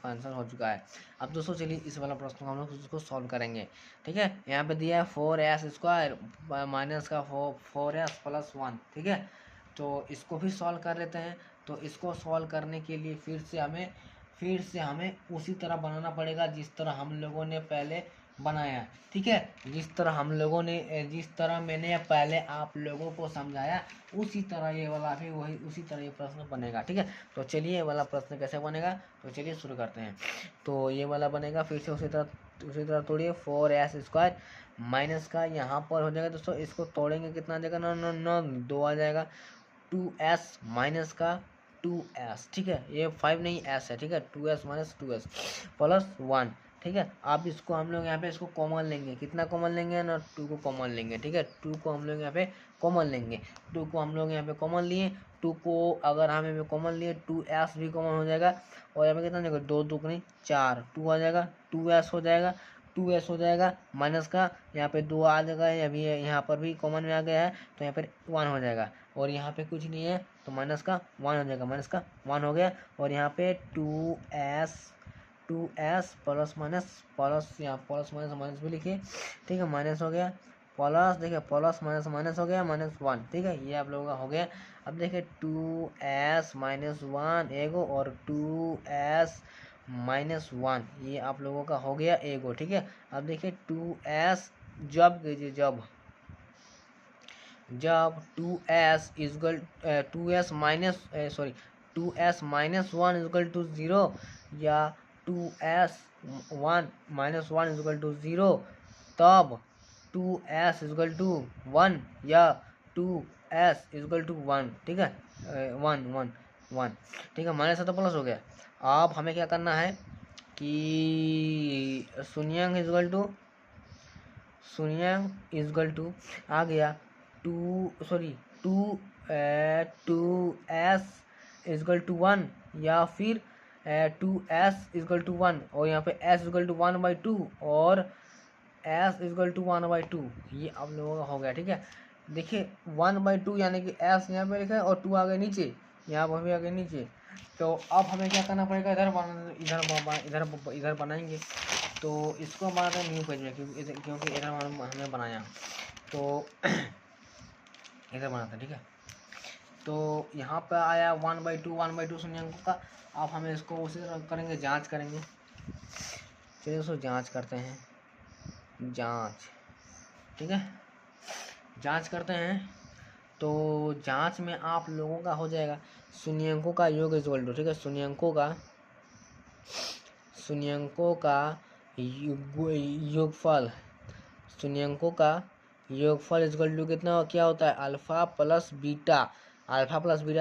आंसर हो चुका है। अब दोस्तों चलिए इस वाला प्रश्न को हम लोग उसको सॉल्व करेंगे, ठीक है। यहाँ पे दिया है 4s² माइनस का 4s प्लस 1, ठीक है। तो इसको भी सॉल्व कर लेते हैं। तो इसको सॉल्व करने के लिए फिर से हमें उसी तरह बनाना पड़ेगा जिस तरह हम लोगों ने पहले बनाया, ठीक है। जिस तरह मैंने पहले आप लोगों को समझाया उसी तरह ये वाला भी उसी तरह ये प्रश्न बनेगा, ठीक है। तो चलिए ये वाला प्रश्न कैसे बनेगा, तो चलिए शुरू करते हैं। तो ये वाला बनेगा फिर से उसी तरह तोड़िए, 4s² माइनस का यहाँ पर हो जाएगा दोस्तों, इसको तोड़ेंगे कितना आ जाएगा, 2 आ जाएगा। 2s माइनस का 2s, ठीक है, ये 5 नहीं s है, ठीक है। 2s माइनस 2s प्लस 1, ठीक है। अब इसको हम लोग यहाँ पे इसको कॉमन लेंगे, कितना कॉमन लेंगे ना, 2 को कॉमन लेंगे, ठीक है। 2 को हम लोग यहाँ पे कॉमन लेंगे, 2 को हम लोग यहाँ पे कॉमन लिए। 2 को अगर हम यहाँ पे कॉमन लिए 2s भी कॉमन हो जाएगा, और यहाँ पे कितना जाएगा 2 दूनी 4, 2 आ जाएगा, 2s हो जाएगा माइनस का, यहाँ पे 2 आ जाएगा, अभी यहाँ पर भी कॉमन में आ गया है तो यहाँ पर 1 हो जाएगा, और यहाँ पे कुछ नहीं है तो माइनस का 1 हो जाएगा, माइनस का 1 हो गया। और यहाँ पे 2s प्लस माइनस यहाँ प्लस माइनस भी लिखिए, ठीक है, माइनस हो गया प्लस, देखिए प्लस माइनस हो गया -1, ठीक है, ये आप लोगों का हो गया। अब देखिए 2s माइनस 1 एगो और 2s माइनस 1, ये आप लोगों का हो गया एगो, ठीक है। अब देखिए 2s जब कीजिए, जब 2s माइनस 1 इजकल टू 0 या 2s 1 माइनस 1 इजकल टू 0, तब 2s इक्वल टू 1 या 2s इक्वल टू 1, ठीक है, 1 1 1, ठीक है, माइनस है तो प्लस हो गया। अब हमें क्या करना है कि शून्यंक इक्वल टू आ गया 2s इक्वल टू 1 या फिर 2s इक्वल टू 1 और यहाँ पे s इक्वल टू 1/2 और s इक्वल टू 1/2, ये आप लोगों का हो गया, ठीक है। देखिए 1/2 यानी कि s यहाँ पे लिखा है और 2 आगे नीचे, यहाँ पर भी आगे नीचे। तो अब हमें क्या करना पड़ेगा, इधर बनाएंगे। तो इसको बनाते हैं न्यू पेज में, क्योंकि इधर हमने बनाया, तो इधर बनाते हैं, ठीक है। तो यहाँ पे आया 1/2 शून्यंक का। अब हमें इसको उसी करेंगे, जांच करेंगे। चलिए उसको जांच करते हैं, जांच, ठीक है, जांच करते हैं। तो जांच में आप लोगों का हो जाएगा शून्यंकों का योग इक्वल टू, ठीक है, शून्यंकों का योगफल, शून्यंकों का योगफल इक्वल टू कितना क्या होता है, alpha plus beta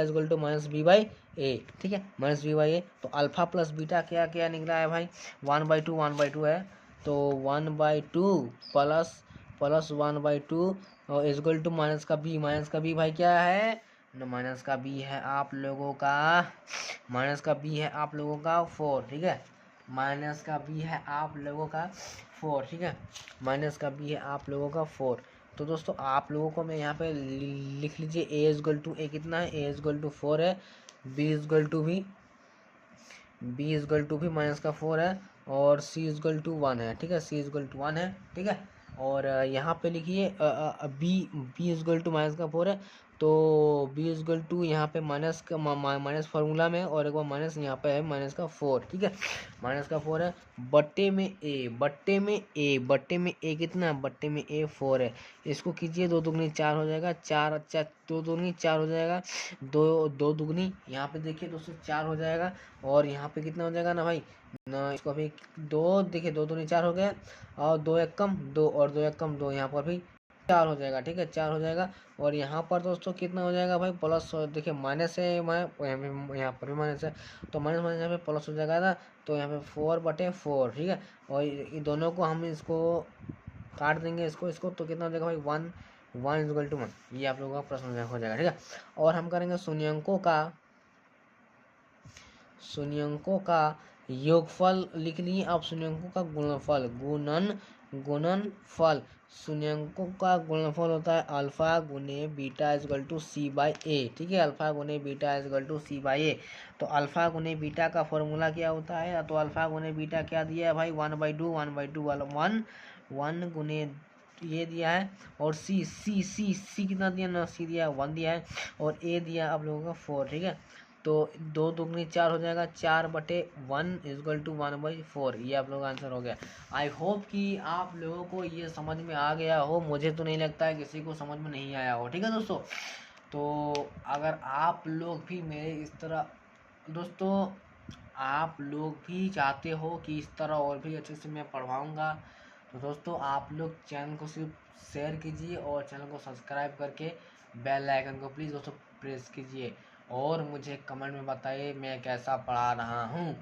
equal to minus B by A, ठीक है, माइनस बी बाई ए। तो अल्फा प्लस बीटा क्या क्या निकला है भाई, 1/2 है, तो 1/2 प्लस 1/2 और इक्वल टू माइनस का बी भाई क्या है, माइनस का बी है आप लोगों का 4, ठीक है, माइनस का बी है आप लोगों का 4, ठीक है, माइनस का बी है आप लोगों का 4। तो दोस्तों आप लोगों को मैं यहाँ पे लिख लीजिए a इक्वल टू ए कितना है, a इक्वल टू 4 है, b इक्वल टू भी माइनस का 4 है और c इक्वल टू 1 है, ठीक है, c इक्वल टू 1 है, ठीक है। और यहाँ पे लिखिए b इक्वल टू माइनस का 4 है, तो b इक्वल टू यहाँ पे माइनस फार्मूला में और एक बार माइनस यहाँ पे है माइनस का 4, ठीक है, माइनस का 4 है, बट्टे में a कितना है, बट्टे में a 4 है। इसको कीजिए 2 दूगनी 4 हो जाएगा, 4 अच्छा 2 दूगनी 4 हो जाएगा, 2 दूगनी यहाँ पे देखिए दोस्तों 4 हो जाएगा और यहाँ पे कितना हो जाएगा ना भाई ना, इसको अभी 2 देखिए 2 दूनी 4 हो गया और 2 एक कम 2 और 2 एक कम 2, यहाँ पर भी 4 हो जाएगा, ठीक है, 4 हो जाएगा। और यहाँ पर दोस्तों कितना हो जाएगा भाई, प्लस, देखिए माइनस है, यहाँ पर भी माइनस है, तो माइनस माइनस यहाँ पे प्लस हो जाएगा ना, तो यहाँ पे 4/4, ठीक है। और ये दोनों को हम इसको काट देंगे, इसको तो कितना हो जाएगा भाई 1 इक्वल टू 1, ये आप लोगों का प्रश्न हो जाएगा, ठीक है। और हम करेंगे शून्यंकों का योगफल लिख लिए, अब शून्यंकों का गुणनफल, शून्यंकों का गुणनफल होता है अल्फा गुने beta equal to C by A, ठीक है, अल्फा गुने beta equal to C by A. तो अल्फा गुने बीटा का फॉर्मूला क्या होता है, तो अल्फा गुने बीटा क्या दिया है भाई 1/2 1 गुने ये दिया है और सी कितना दिया ना, सी दिया 1 दिया है और ए दिया आप लोगों का 4, ठीक है। तो 2 दूगनी 4 हो जाएगा, 4/1 इक्वल टू 1/4, ये आप लोगों का आंसर हो गया। आई होप कि आप लोगों को ये समझ में आ गया हो, मुझे तो नहीं लगता है किसी को समझ में नहीं आया हो, ठीक है दोस्तों। तो अगर आप लोग भी मेरे इस तरह दोस्तों आप लोग भी चाहते हो कि इस तरह और भी अच्छे से मैं पढ़वाऊँगा, तो दोस्तों आप लोग चैनल को सिर्फ शेयर कीजिए और चैनल को सब्सक्राइब करके बेल आइकन को प्लीज़ दोस्तों प्रेस कीजिए और मुझे कमेंट में बताइए मैं कैसा पढ़ा रहा हूँ।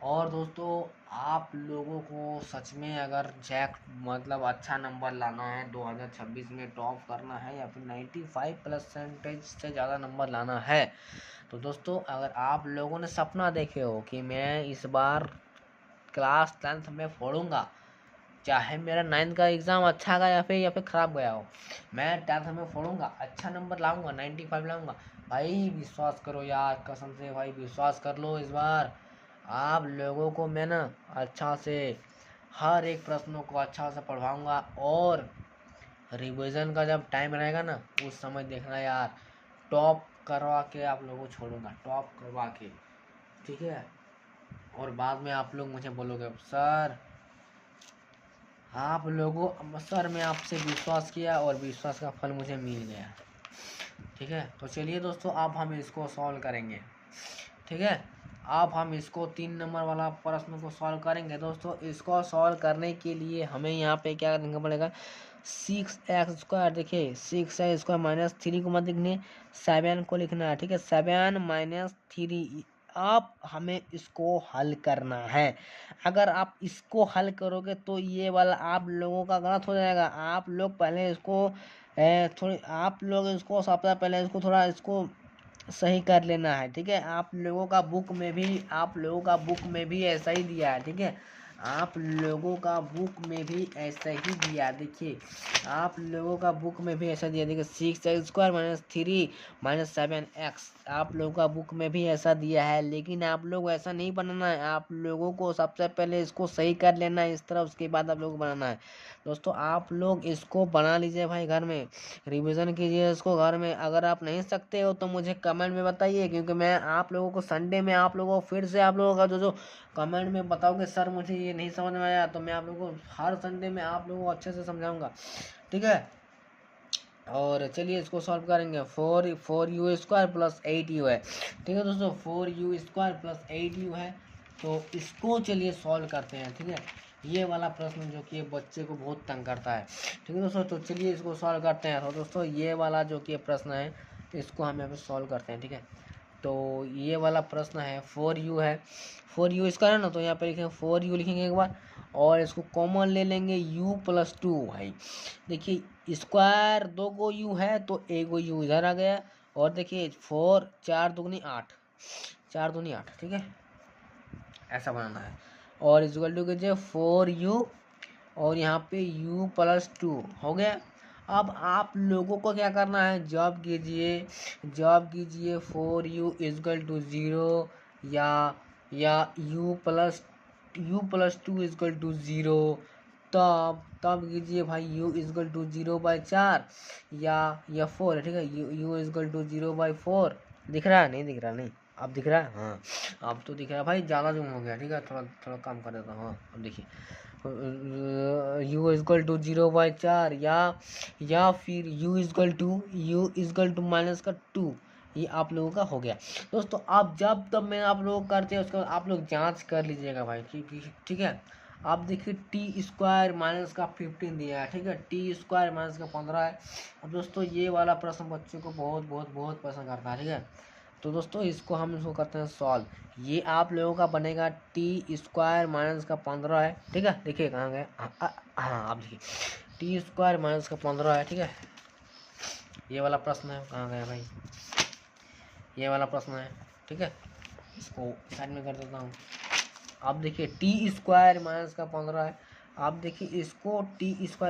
और दोस्तों आप लोगों को सच में अगर जैक मतलब अच्छा नंबर लाना है 2026 में, टॉप करना है या फिर 95% से ज़्यादा नंबर लाना है, तो दोस्तों अगर आप लोगों ने सपना देखे हो कि मैं इस बार क्लास 10th में पढ़ूँगा, चाहे मेरा 9th का एग्ज़ाम अच्छा गया या फिर ख़राब गया हो, मैं 10th में पढ़ूँगा, अच्छा नंबर लाऊंगा, 95 लाऊंगा। भाई विश्वास करो यार, कसम से भाई विश्वास कर लो, इस बार आप लोगों को मैं ना अच्छा से हर एक प्रश्नों को अच्छा से पढ़वाऊँगा और रिवीजन का जब टाइम रहेगा ना उस समय देखना यार, टॉप करवा के आप लोगों को छोड़ूंगा, टॉप करवा के, ठीक है। और बाद में आप लोग मुझे बोलोगे सर आप लोगों सर मैं आपसे विश्वास किया और विश्वास का फल मुझे मिल गया, ठीक है। तो चलिए दोस्तों अब हम इसको सॉल्व करेंगे, ठीक है। अब हम इसको 3 नंबर वाला प्रश्न को सॉल्व करेंगे दोस्तों। इसको सॉल्व करने के लिए हमें यहाँ पे क्या करना पड़ेगा, 6x² देखिए 6x² -3 को मत लिखने, 7 को लिखना है, ठीक है। 7 - 3 आप हमें इसको हल करना है। अगर आप इसको हल करोगे तो ये वाला आप लोगों का गलत हो जाएगा। आप लोग पहले इसको आप लोग इसको सबसे पहले इसको थोड़ा इसको सही कर लेना है, ठीक है। आप लोगों का बुक में भी ऐसा ही दिया है, ठीक है। आप लोगों का बुक में भी ऐसा ही दिया, देखिए आप लोगों का बुक में भी ऐसा दिया, देखिए 6x² -3 -7x आप लोगों का बुक में भी ऐसा दिया है। लेकिन आप लोग ऐसा नहीं बनाना है, आप लोगों को सबसे पहले इसको सही कर लेना है इस तरह, उसके बाद आप लोगों को बनाना है। दोस्तों आप लोग इसको बना लीजिए भाई, घर में रिवीजन कीजिए इसको घर में। अगर आप नहीं सकते हो तो मुझे कमेंट में बताइए, क्योंकि मैं आप लोगों को संडे में आप लोगों को फिर से आप लोगों का जो कमेंट में बताओगे सर मुझे ये नहीं समझ में आया, तो मैं आप लोगों को हर संडे में आप लोगों को अच्छे से समझाऊंगा, ठीक है। और चलिए इसको सॉल्व करेंगे। 4u² + 8u है, ठीक है दोस्तों। 4u² + 8u है, तो इसको चलिए सॉल्व करते हैं, ठीक है। ये वाला प्रश्न जो कि बच्चे को बहुत तंग करता है, ठीक है दोस्तों। तो चलिए इसको सॉल्व करते हैं। तो दोस्तों ये वाला जो कि प्रश्न है इसको हम यहाँ पे सॉल्व करते हैं, ठीक है। तो ये वाला प्रश्न है 4u है, 4u इसका है ना, तो यहाँ पे लिखेंगे 4u लिखेंगे एक बार, और इसको कॉमन ले लेंगे u + 2 भाई। देखिए स्क्वायर 2 को u है तो 1 को u इधर आ गया, और देखिए 4 4 दूनी 8, 4 दूनी 8, ठीक है, ऐसा बनाना है। और इक्वल टू कीजिए 4u और यहाँ पे u + 2 हो गया। अब आप लोगों को क्या करना है, जॉब कीजिए 4u = 0 या u + 2 = 0, तब कीजिए भाई u = 0/4 या 4 है, ठीक है। u = 0/4 दिख रहा है, नहीं दिख रहा, नहीं अब दिख रहा है, हाँ अब तो दिख रहा है भाई, ज़्यादा जूम हो गया, ठीक है। थोड़ा कम कर देता हूँ, हाँ अब देखिए u = 0/4 या फिर u = -2, ये आप लोगों का हो गया। दोस्तों अब जब तब मैं आप लोग करते हैं उसका आप लोग जांच कर लीजिएगा भाई, ठीक है। आप देखिए t² -15 दिया है, ठीक है। t² -15 है। अब दोस्तों ये वाला प्रश्न बच्चों को बहुत बहुत बहुत पसंद करता है, ठीक है। तो दोस्तों हम इसको करते हैं सॉल्व। ये आप लोगों का बनेगा t² -15 है, ठीक है। देखिए कहाँ गए, हाँ आप देखिए t² -15 है, ठीक है। ये वाला प्रश्न है, कहाँ गया भाई, ये वाला प्रश्न है, ठीक है। इसको साइड में कर देता हूँ। अब देखिए t² -15 है। आप देखिए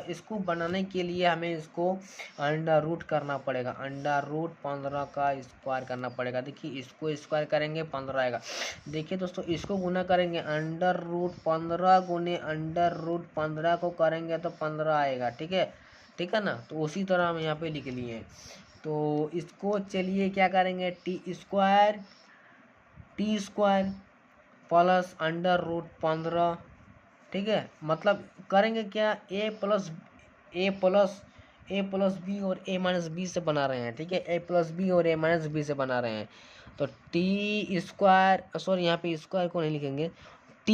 इसको बनाने के लिए हमें इसको √ करना पड़ेगा, √15 का स्क्वायर करना पड़ेगा। देखिए इसको स्क्वायर करेंगे 15 आएगा। देखिए दोस्तों इसको गुना करेंगे, √15 गुने √15 को करेंगे तो 15 आएगा, ठीक है ना। तो उसी तरह हम यहाँ पे लिख लिए। तो इसको चलिए क्या करेंगे, t² प्लस √15, ठीक है। मतलब करेंगे क्या, a प्लस b और a - b से बना रहे हैं, ठीक है। a प्लस b और a - b से बना रहे हैं। तो t², सॉरी यहाँ पे स्क्वायर को नहीं लिखेंगे, t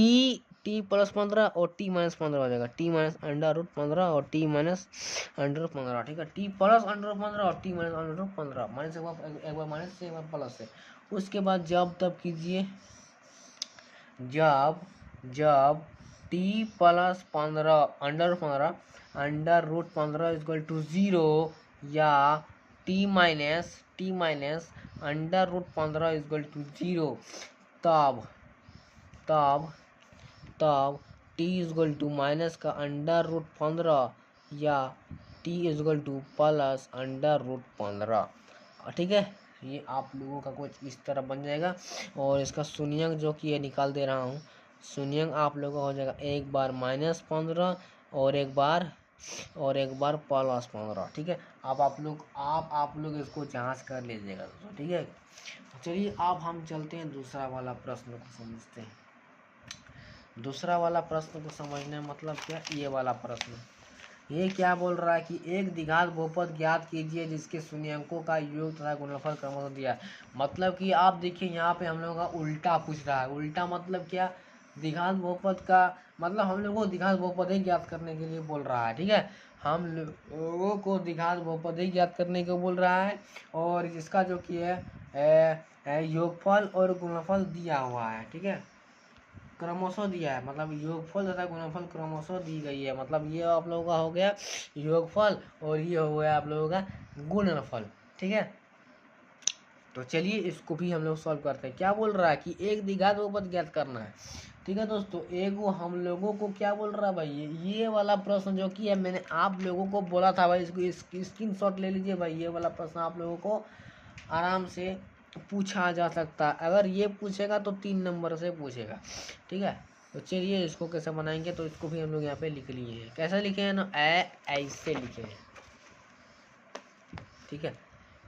+ 15 और t - 15 हो जाएगा, t - √15 और t - √15, ठीक है। t + √15 और t - √15, माइनस एक बार माइनस से एक बार प्लस से। उसके बाद जब तब कीजिए, जब t + 15 √15 = 0 या t - √15 = 0, तब t = माइनस का √15 या t = प्लस √15, ठीक है। ये आप लोगों का कुछ इस तरह बन जाएगा। और इसका शून्यंक जो कि ये निकाल दे रहा हूँ, शून्यंक आप लोगों का हो जाएगा एक बार -15 और एक बार +15, ठीक है। अब आप लोग इसको जांच कर लीजिएगा दोस्तों, ठीक है। चलिए अब हम चलते हैं दूसरा वाला प्रश्न को समझते हैं। दूसरा वाला प्रश्न को समझने मतलब क्या, ये वाला प्रश्न ये क्या बोल रहा है कि एक द्विघात बहुपद ज्ञात कीजिए जिसके शून्यंकों का योग तथा गुणनफल क्रमशः दिया है। मतलब कि आप देखिए यहाँ पे हम लोगों का उल्टा पूछ रहा है। उल्टा मतलब क्या, द्विघात बहुपद का मतलब हम लोगों को द्विघात बहुपद ही ज्ञात करने के लिए बोल रहा है। ठीक है, हम लोगों को द्विघात बहुपद ही ज्ञात करने को बोल रहा है। और जिसका जो कि है योगफल और गुणनफल दिया हुआ है। ठीक है, क्रमशः दिया है, मतलब योगफल तथा गुणनफल क्रमशः दी गई है। मतलब ये आप लोगों का हो गया योगफल और ये हो गया आप लोगों का गुणनफल। ठीक है, तो चलिए इसको भी हम लोग सॉल्व करते हैं। क्या बोल रहा है कि एक द्विघात बहुपद ज्ञात करना है। ठीक है दोस्तों, एक वो हम लोगों को क्या बोल रहा है भाई, ये वाला प्रश्न जो कि है मैंने आप लोगों को बोला था भाई, इसको स्क्रीनशॉट ले लीजिए भाई। ये वाला प्रश्न आप लोगों को आराम से पूछा जा सकता है। अगर ये पूछेगा तो 3 नंबर से पूछेगा। ठीक है, तो चलिए इसको कैसे बनाएंगे, तो इसको भी हम लोग यहाँ पे लिख लिए हैं। कैसे लिखे हैं ना, ऐसे लिखे हैं। ठीक है,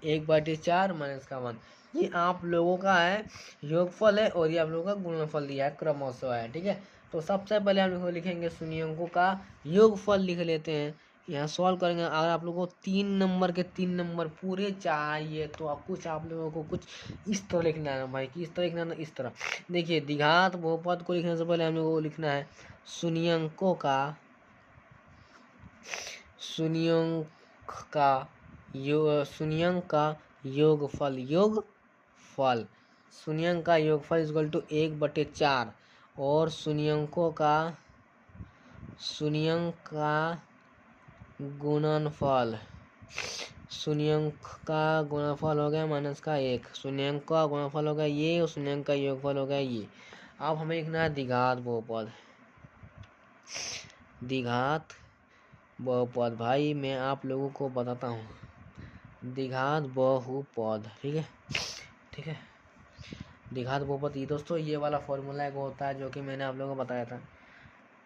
1/4 -1 ये आप लोगों का है योगफल है और ये आप लोगों का गुणनफल दिया है, क्रमशः है। ठीक है, तो सबसे पहले हम लोग लिखेंगे शून्यंकों का योगफल लिख लेते हैं। यहाँ सॉल्व करेंगे। अगर आप लोगों को 3 नंबर के 3 नंबर पूरे चाहिए तो आप लोगों को कुछ इस तरह लिखना है भाई। किस तरह लिखना है ना, इस तरह देखिए। द्विघात बहुपद को लिखने से पहले हम लोगों को लिखना है शून्यंकों का शून्यंक का योगफल शून्यंक का योगफल इक्वल टू 1/4 और शून्यंक का गुणनफल हो गया -1। शून्यंक का गुणनफल हो गया ये और शून्यंक का योगफल हो गया ये। अब हमें लिखना है द्विघात बहुपद भाई मैं आप लोगों को बताता हूँ, द्विघात बहुपद। ठीक है, द्विघात बहुपद ये दोस्तों ये वाला फॉर्मूला एक होता है जो कि मैंने आप लोगों को बताया था।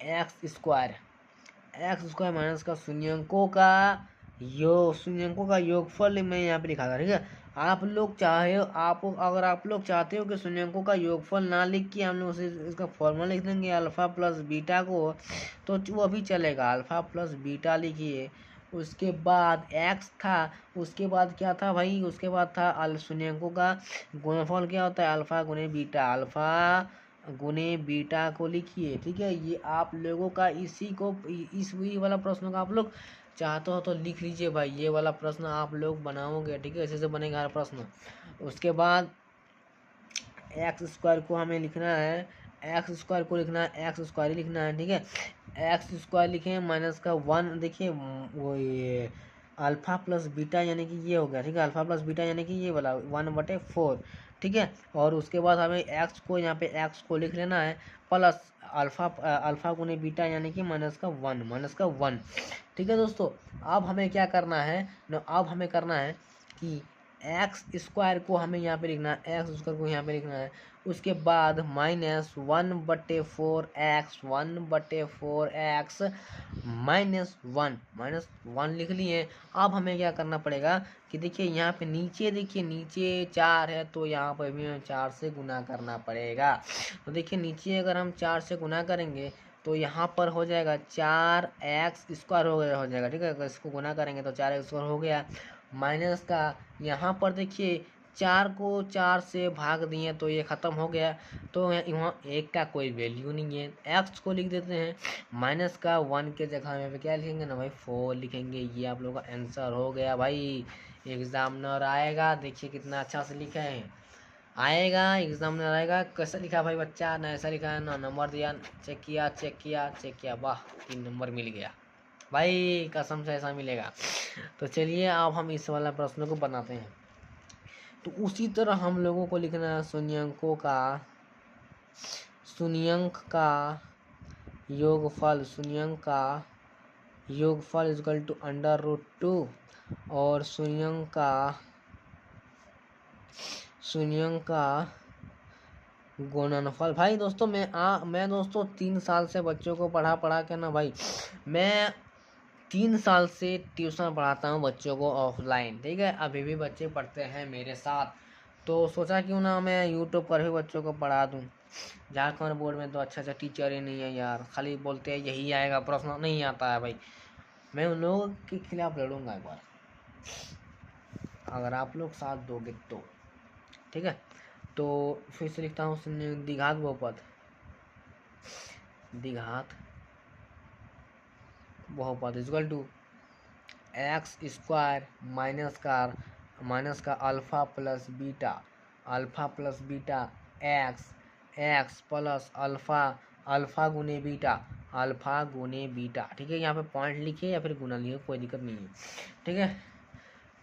एक्स स्क्वायर माइनस का शून्यंकों का योगफल मैं यहाँ पे लिखा था। ठीक है, अगर आप लोग चाहते हो कि शून्यंकों का योगफल ना लिख के हम लोग इसका फॉर्मूला लिख देंगे अल्फा प्लस बीटा को, तो वो भी चलेगा। अल्फा प्लस बीटा लिखिए, उसके बाद एक्स था, उसके बाद क्या था भाई, उसके बाद था शून्यंकों का गुणनफल क्या होता है, अल्फा गुने बीटा को लिखिए। ठीक है, ये आप लोगों का इस वाला प्रश्न का आप लोग चाहते हो तो लिख लीजिए भाई। ये वाला प्रश्न आप लोग बनाओगे। ठीक है, ऐसे से बनेगा हर प्रश्न। उसके बाद एक्स स्क्वायर को हमें लिखना है, एक्स स्क्वायर ही लिखना है। ठीक है, एक्स स्क्वायर लिखे -1। देखिए वो ये अल्फा प्लस बीटा यानी कि ये हो गया। ठीक है, अल्फा प्लस बीटा यानी कि ये वाला 1/4। ठीक है, और उसके बाद हमें एक्स को लिख लेना है प्लस अल्फा गुने बीटा यानी कि -1। ठीक है दोस्तों, अब हमें क्या करना है ना, अब हमें करना है कि एक्स स्क्वायर को हमें यहाँ पे लिखना है, उसके बाद -1/4x -1 लिख लिए। अब हमें क्या करना पड़ेगा कि देखिए यहाँ पे नीचे 4 है तो यहाँ पर भी हमें 4 से गुना करना पड़ेगा। तो देखिए नीचे अगर हम 4 से गुना करेंगे तो यहाँ पर हो जाएगा 4x² हो जाएगा। ठीक है, अगर इसको गुना करेंगे तो 4x² हो गया। माइनस का यहाँ पर देखिए 4 को 4 से भाग दिए तो ये ख़त्म हो गया, तो वहाँ 1 का कोई वैल्यू नहीं है। एक्स को लिख देते हैं माइनस का 1 के जगह में क्या लिखेंगे ना भाई 4 लिखेंगे। ये आप लोगों का आंसर हो गया भाई। एग्जामिनर आएगा, देखिए कितना अच्छा से लिखा है, आएगा एग्जामिनर आएगा। कैसा लिखा भाई बच्चा, ना ऐसा लिखा है ना नंबर दिया, चेक किया, वाह 3 नंबर मिल गया भाई, कसम से ऐसा मिलेगा। तो चलिए अब हम इस वाला प्रश्न को बनाते हैं। तो उसी तरह हम लोगों को लिखना है शून्यंक का योगफल इक्वल टू √2 और शून्यंक का गुणनफल। भाई दोस्तों मैं दोस्तों 3 साल से बच्चों को पढ़ा के ना भाई, मैं 3 साल से ट्यूशन पढ़ाता हूँ बच्चों को ऑफलाइन। ठीक है, अभी भी बच्चे पढ़ते हैं मेरे साथ, तो सोचा क्यों ना मैं यूट्यूब पर भी बच्चों को पढ़ा दूँ। झारखंड बोर्ड में तो अच्छा टीचर ही नहीं है यार, खाली बोलते हैं यही आएगा प्रश्न, नहीं आता है भाई। मैं उन लोगों के खिलाफ लड़ूंगा एक बार, अगर आप लोग साथ दोगे तो। ठीक है, तो फिर से लिखता हूँ द्विघात बहुपद द्विघात बहुपद equal to x square minus का alpha plus beta x plus alpha गुने बीटा। ठीक है, यहाँ पे पॉइंट लिखिए या फिर गुना लिखिए, कोई दिक्कत नहीं है। ठीक है,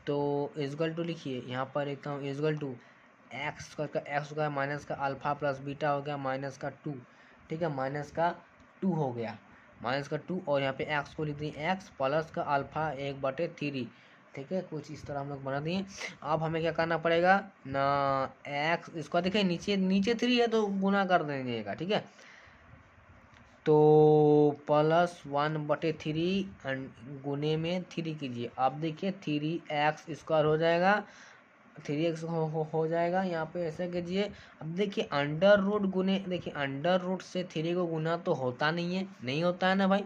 तो इक्वल टू लिखिए, यहाँ पर लिखता हूँ इक्वल टू एक्स का माइनस का अल्फा प्लस बीटा हो गया माइनस का 2। ठीक है, माइनस का 2 हो गया, माइनस का 2, और यहाँ पे एक्स को लिख दिए एक्स प्लस का अल्फा 1/3। ठीक है, कुछ इस तरह हम लोग बना दिए। अब हमें क्या करना पड़ेगा ना, एक्स इसको देखिए नीचे 3 है तो गुना कर दीजिएगा। ठीक है, तो +1/3 गुने में 3 कीजिए। अब देखिए 3x² हो जाएगा, 3x हो जाएगा। यहाँ पे ऐसे कीजिए। अब देखिए अंडर रूट से 3 को गुना तो होता नहीं होता है ना भाई।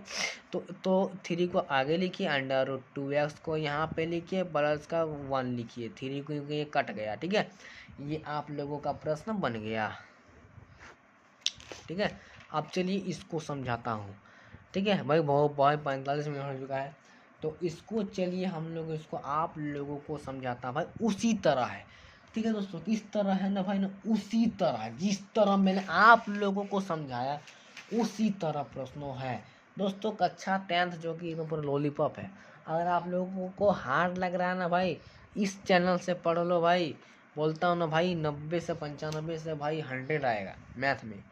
तो 3 को आगे लिखिए, √2x को यहाँ पे लिखिए, प्लस का 1 लिखिए, 3 को ये कट गया। ठीक है, ये आप लोगों का प्रश्न बन गया। ठीक है, अब चलिए इसको समझाता हूँ। ठीक है भाई, बहुत 45 मिनट हो चुका है, तो इसको चलिए हम लोग इसको आप लोगों को समझाता भाई, उसी तरह है। ठीक है दोस्तों, किस तरह है ना भाई ना, उसी तरह जिस तरह मैंने आप लोगों को समझाया उसी तरह प्रश्नों है दोस्तों। कक्षा 10th जो कि एकदम पूरा लॉलीपॉप है। अगर आप लोगों को हार्ड लग रहा है ना भाई, इस चैनल से पढ़ लो भाई। बोलता हूँ ना भाई, 90 से 95 से भाई 100 आएगा मैथ में।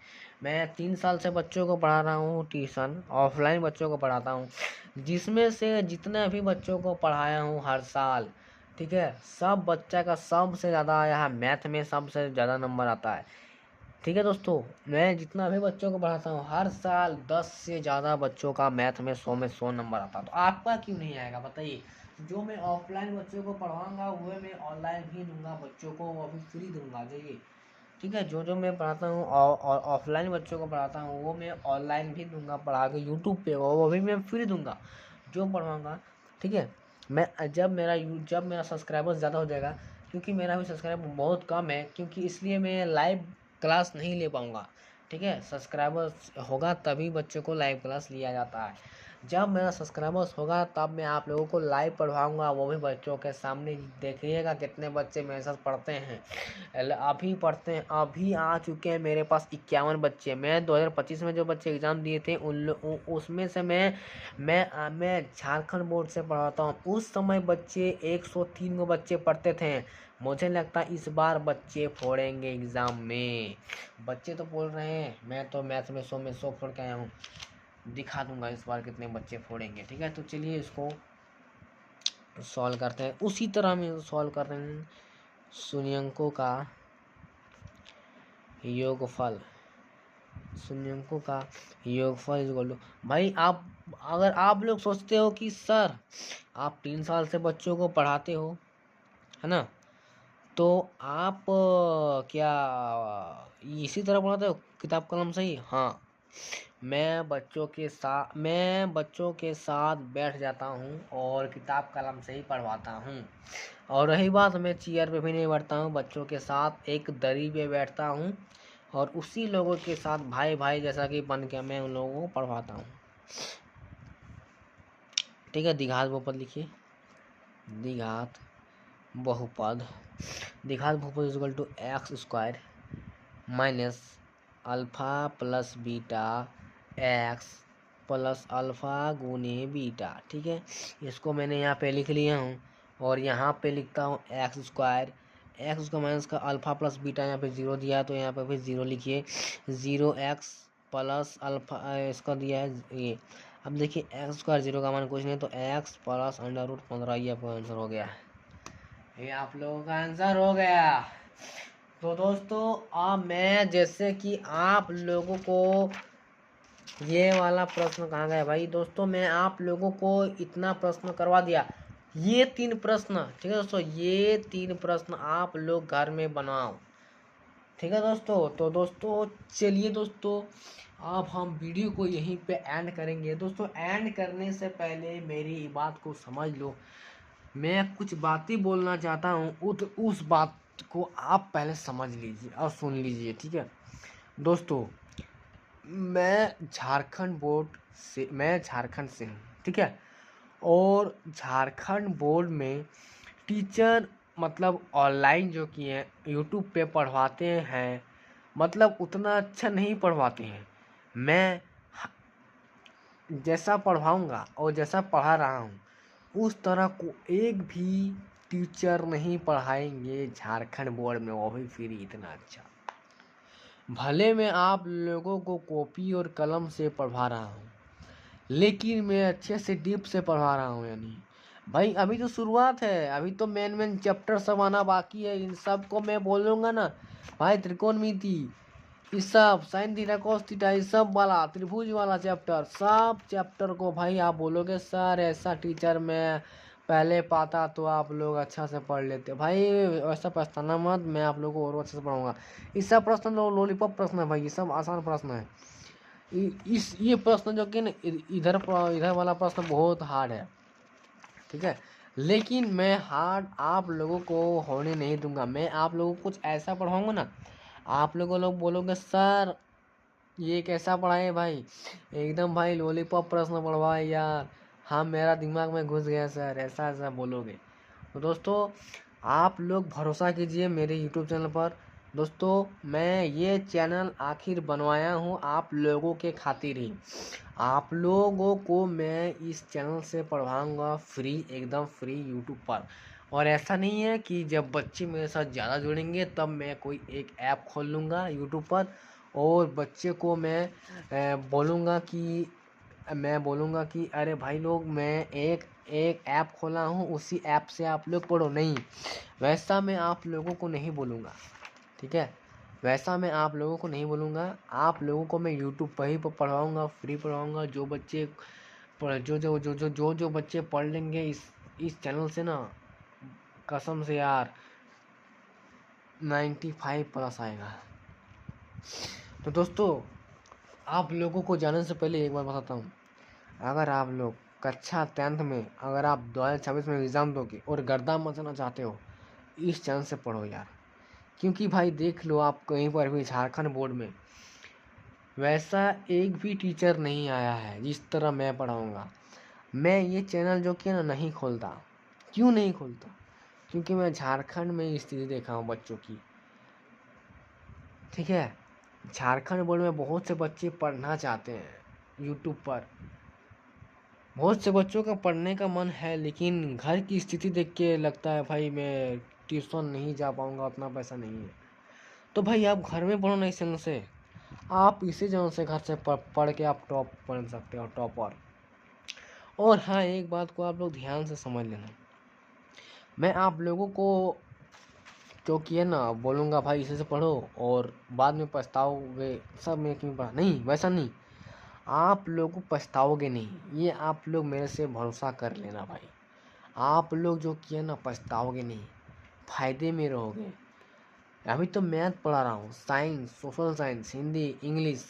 मैं 3 साल से बच्चों को पढ़ा रहा हूँ ट्यूशन, ऑफलाइन बच्चों को पढ़ाता हूँ, जिसमें से जितने भी बच्चों को पढ़ाया हूँ हर साल, ठीक है, सब बच्चा का सबसे ज़्यादा आया है मैथ में, सबसे ज़्यादा नंबर आता है। ठीक है दोस्तों, मैं जितना भी बच्चों को पढ़ाता हूँ हर साल 10 से ज़्यादा बच्चों का मैथ में 100 में 100 नंबर आता है। तो आपका क्यों नहीं आएगा बताइए। जो मैं ऑफलाइन बच्चों को पढ़ाऊँगा वह मैं ऑनलाइन भी दूंगा बच्चों को, वो भी फ्री दूंगा। जाइए, ठीक है, जो मैं पढ़ाता हूँ और ऑफलाइन बच्चों को पढ़ाता हूँ वो मैं ऑनलाइन भी दूंगा पढ़ा के यूट्यूब पे, वो भी मैं फ्री दूंगा जो पढ़वाऊँगा। ठीक है, मैं जब मेरा सब्सक्राइबर ज़्यादा हो जाएगा, क्योंकि मेरा भी सब्सक्राइबर बहुत कम है, क्योंकि इसलिए मैं लाइव क्लास नहीं ले पाऊँगा। ठीक है, सब्सक्राइबर होगा तभी बच्चों को लाइव क्लास लिया जाता है। जब मेरा सब्सक्राइबर्स होगा तब मैं आप लोगों को लाइव पढ़वाऊँगा, वो भी बच्चों के सामने। देखिएगा कितने बच्चे मेरे साथ पढ़ते हैं, अभी पढ़ते हैं। अभी आ चुके हैं मेरे पास 51 बच्चे। मैं 2025 में जो बच्चे एग्ज़ाम दिए थे उसमें से मैं झारखंड बोर्ड से पढ़ाता हूँ। उस समय बच्चे 103 गो बच्चे पढ़ते थे। मुझे लगता है इस बार बच्चे फोड़ेंगे एग्ज़ाम में। बच्चे तो बोल रहे हैं, मैं तो मैथ में 100 में 100 फोड़ के आया हूँ। दिखा दूंगा इस बार कितने बच्चे फोड़ेंगे। ठीक है, तो चलिए इसको सॉल्व करते हैं। उसी तरह में सॉल्व कर रहे हैं। शून्यंकों का योगफल इक्वल टू भाई, आप अगर आप लोग सोचते हो कि सर आप 3 साल से बच्चों को पढ़ाते हो, है ना, तो आप क्या इसी तरह पढ़ाते हो किताब कलम से ही? हाँ, मैं बच्चों के साथ बैठ जाता हूँ और किताब कलम से ही पढ़वाता हूँ। और रही बात, मैं चेयर पे भी नहीं बैठता हूँ, बच्चों के साथ एक दरी पे बैठता हूँ और उसी लोगों के साथ भाई जैसा कि बन के मैं उन लोगों को पढ़वाता हूँ। ठीक है, द्विघात बहुपद लिखिए। द्विघात बहुपद equal to x² minus alpha plus beta x plus alpha गुने बीटा। ठीक है, इसको मैंने यहाँ पे लिख लिया हूँ और यहाँ पे लिखता हूँ x² माइनस का अल्फा प्लस बीटा, यहाँ पे 0 दिया है तो यहाँ पे फिर 0 लिखिए। 0x प्लस अल्फा इसका दिया है ये। अब देखिए x² 0 का मान कुछ नहीं, तो x प्लस √15 ये आपका आंसर हो गया। ये आप लोगों का आंसर हो गया। तो दोस्तों अब मैं जैसे कि आप लोगों को ये वाला प्रश्न कहाँ गया भाई। दोस्तों मैं आप लोगों को इतना प्रश्न करवा दिया, ये 3 प्रश्न। ठीक है दोस्तों, ये 3 प्रश्न आप लोग घर में बनाओ। ठीक है दोस्तों, तो दोस्तों चलिए दोस्तों अब हम वीडियो को यहीं पे एंड करेंगे। दोस्तों एंड करने से पहले मेरी बात को समझ लो, मैं कुछ बातें बोलना चाहता हूँ, उस बात को आप पहले समझ लीजिए और सुन लीजिए। ठीक है दोस्तों, मैं झारखंड से हूँ, ठीक है। और झारखंड बोर्ड में टीचर मतलब ऑनलाइन जो कि है यूट्यूब पे पढ़वाते हैं, मतलब उतना अच्छा नहीं पढ़वाते हैं। मैं जैसा पढ़वाऊँगा और जैसा पढ़ा रहा हूँ उस तरह को एक भी टीचर नहीं पढ़ाएंगे झारखंड बोर्ड में, वो भी फ्री इतना अच्छा। भले मैं आप लोगों को कॉपी और कलम से पढ़वा रहा हूँ, लेकिन मैं अच्छे से डीप से पढ़ा रहा हूँ। यानी भाई अभी तो शुरुआत है, अभी तो मेन चैप्टर सब आना बाकी है। इन सब को मैं बोलूँगा ना भाई, त्रिकोणमिति, इस सब साइन थीटा कॉस थीटा, इस सब वाला त्रिभुज वाला चैप्टर, सब चैप्टर को भाई आप बोलोगे सर ऐसा टीचर मैं पहले पाता तो आप लोग अच्छा से पढ़ लेते। भाई ऐसा पछताना मत, मैं आप लोगों को और अच्छे से पढ़ाऊँगा। इस सब प्रश्न लॉलीपॉप प्रश्न है भाई, ये सब आसान प्रश्न है। ये प्रश्न जो कि इधर वाला प्रश्न बहुत हार्ड है, ठीक है। लेकिन मैं हार्ड आप लोगों को होने नहीं दूंगा। मैं आप लोगों को कुछ ऐसा पढ़ाऊंगा ना, आप लोग बोलोगे सर ये कैसा पढ़ाए भाई, एकदम भाई लॉलीपॉप प्रश्न पढ़वाए यार, हाँ मेरा दिमाग में घुस गया सर, ऐसा ऐसा बोलोगे। तो दोस्तों आप लोग भरोसा कीजिए मेरे यूट्यूब चैनल पर। दोस्तों मैं ये चैनल आखिर बनवाया हूँ आप लोगों के खातिर ही। आप लोगों को मैं इस चैनल से पढ़वाऊँगा फ्री, एकदम फ्री यूट्यूब पर। और ऐसा नहीं है कि जब बच्चे मेरे साथ ज़्यादा जुड़ेंगे तब मैं कोई एक ऐप खोल लूँगा यूट्यूब पर और बच्चे को मैं बोलूँगा कि अरे भाई लोग मैं एक ऐप खोला हूँ, उसी ऐप से आप लोग पढ़ो। नहीं, वैसा मैं आप लोगों को नहीं बोलूँगा, ठीक है। वैसा मैं आप लोगों को नहीं बोलूँगा। आप लोगों को मैं यूट्यूब पर ही पढ़वाऊँगा, फ्री पढ़वाऊँगा। जो बच्चे जो बच्चे पढ़ लेंगे इस चैनल से ना, कसम से यार 95+ आएगा। तो दोस्तों आप लोगों को जाने से पहले एक बार बताता हूँ, अगर आप लोग कक्षा 10th में अगर आप 2026 में एग्ज़ाम दोगे और गर्दा मचाना चाहते हो, इस चैनल से पढ़ो यार। क्योंकि भाई देख लो आप कहीं पर भी झारखंड बोर्ड में वैसा एक भी टीचर नहीं आया है जिस तरह मैं पढ़ाऊँगा। मैं ये चैनल जो कि ना नहीं खोलता। क्यों नहीं खोलता? क्योंकि मैं झारखंड में स्थिति देखा हूँ बच्चों की, ठीक है। झारखंड बोर्ड में बहुत से बच्चे पढ़ना चाहते हैं यूट्यूब पर, बहुत से बच्चों का पढ़ने का मन है, लेकिन घर की स्थिति देख के लगता है भाई मैं ट्यूशन नहीं जा पाऊँगा, उतना पैसा नहीं है। तो भाई आप घर में पढ़ो ना इस चैनल से, आप इसी चैनल से घर से पढ़ के आप टॉप बन सकते हो, टॉपर। और हाँ एक बात को आप लोग ध्यान से समझ लेना, मैं आप लोगों को क्योंकि है ना बोलूँगा भाई इसी से पढ़ो और बाद में पछताओगे सब मैं क्यों पढ़ा, नहीं वैसा नहीं। आप लोग पछताओगे नहीं, ये आप लोग मेरे से भरोसा कर लेना भाई। आप लोग जो किया ना पछताओगे नहीं, फायदे में रहोगे। अभी तो मैथ पढ़ा रहा हूँ, science, social science, Hindi, English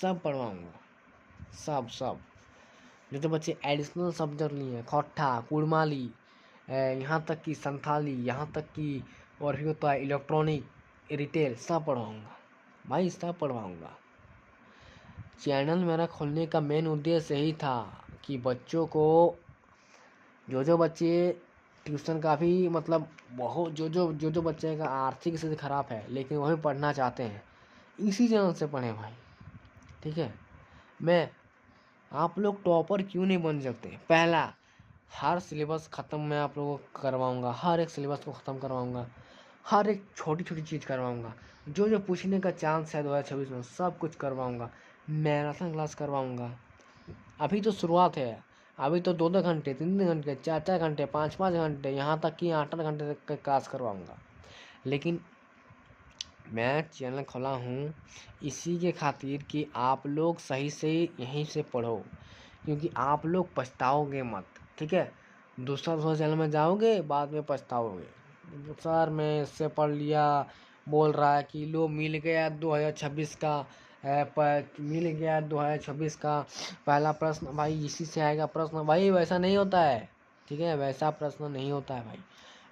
सब पढ़वाऊँगा, सब जो बच्चे एडिशनल सब्जेक्ट लिए हैं, खट्टा कुड़माली, यहाँ तक कि संथाली, यहाँ तक कि और भी होता है इलेक्ट्रॉनिक, रिटेल, सब पढ़वाऊँगा भाई, सब पढ़वाऊँगा। चैनल मेरा खोलने का मेन उद्देश्य यही था कि बच्चों को जो बच्चे ट्यूशन का भी मतलब बहुत जो बच्चे का आर्थिक स्थिति खराब है लेकिन वही पढ़ना चाहते हैं, इसी चैनल से पढ़ें भाई, ठीक है। मैं आप लोग टॉपर क्यों नहीं बन सकते? पहला, हर सिलेबस ख़त्म मैं आप लोगों को करवाऊँगा, हर एक सिलेबस को ख़त्म करवाऊँगा, हर एक छोटी छोटी चीज़ करवाऊँगा। जो पूछने का चांस है 2026 में सब कुछ करवाऊँगा। Marathon class करवाऊँगा। अभी तो शुरुआत है, अभी तो 2-2 घंटे, 3-3 घंटे, 4-4 घंटे, 5-5 घंटे, यहाँ तक कि 8-8 घंटे तक का क्लास करवाऊँगा। लेकिन मैं चैनल खोला हूँ इसी के खातिर कि आप लोग सही से यहीं से पढ़ो, क्योंकि आप लोग पछताओगे मत, ठीक है। दूसरा चैनल में जाओगे बाद में पछताओगे, सर मैं इससे पढ़ लिया, बोल रहा है कि लो मिल गया 2026 का मिल गया 2026 का पहला प्रश्न, भाई इसी से आएगा प्रश्न। भाई वैसा नहीं होता है, ठीक है, वैसा प्रश्न नहीं होता है भाई,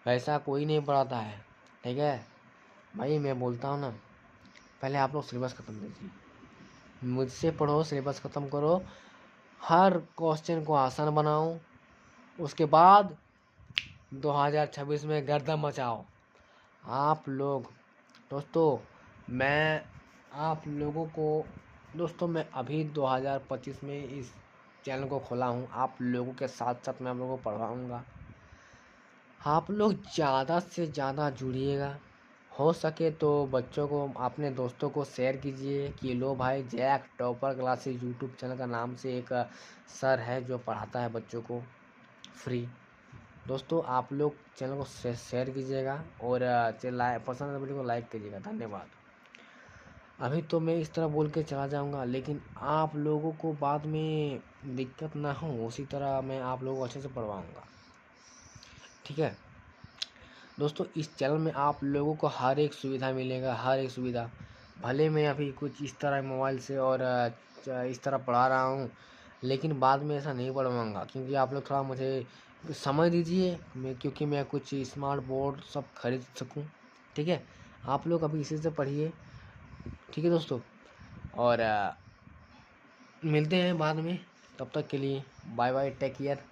वैसा कोई नहीं पढ़ाता है, ठीक है। भाई मैं बोलता हूँ ना, पहले आप लोग सिलेबस ख़त्म कीजिए, मुझसे पढ़ो, सिलेबस ख़त्म करो, हर क्वेश्चन को आसान बनाओ, उसके बाद 2026 में गर्दन मचाओ। आप लोग दोस्तों, मैं आप लोगों को दोस्तों मैं अभी 2025 में इस चैनल को खोला हूँ। आप लोगों के साथ साथ मैं आप लोगों को पढ़ाऊँगा। आप लोग ज़्यादा से ज़्यादा जुड़िएगा। हो सके तो बच्चों को, अपने दोस्तों को शेयर कीजिए कि लो भाई, JAC topper classes YouTube channel का नाम से एक सर है जो पढ़ाता है बच्चों को फ्री। दोस्तों आप लोग चैनल को शेयर कीजिएगा और पसंद वीडियो को लाइक कीजिएगा। धन्यवाद। अभी तो मैं इस तरह बोल के चला जाऊंगा, लेकिन आप लोगों को बाद में दिक्कत ना हो उसी तरह मैं आप लोगों को अच्छे से पढ़वाऊँगा, ठीक है दोस्तों। इस चैनल में आप लोगों को हर एक सुविधा मिलेगा, हर एक सुविधा। भले मैं अभी कुछ इस तरह मोबाइल से और इस तरह पढ़ा रहा हूँ, लेकिन बाद में ऐसा नहीं पढ़वाऊँगा, क्योंकि आप लोग थोड़ा मुझे समय दीजिए, क्योंकि मैं कुछ स्मार्ट बोर्ड सब खरीद सकूँ, ठीक है। आप लोग अभी इसी से पढ़िए, ठीक है दोस्तों। और मिलते हैं बाद में, तब तक के लिए बाय बाय, टेक केयर।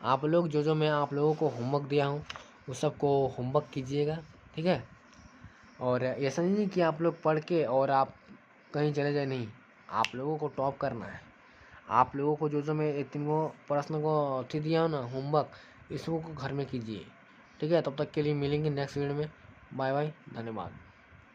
आप लोग जो मैं आप लोगों को होमवर्क दिया हूँ उस सब को होमवर्क कीजिएगा, ठीक है। और ऐसा नहीं कि आप लोग पढ़ के और आप कहीं चले जाए, नहीं, आप लोगों को टॉप करना है। आप लोगों को जो मैं 3 प्रश्न को अथी दिया हूँ ना, होमवर्क, इसको घर में कीजिए, ठीक है। तब तक के लिए मिलेंगे नेक्स्ट वीडियो में। बाय बाय, धन्यवाद।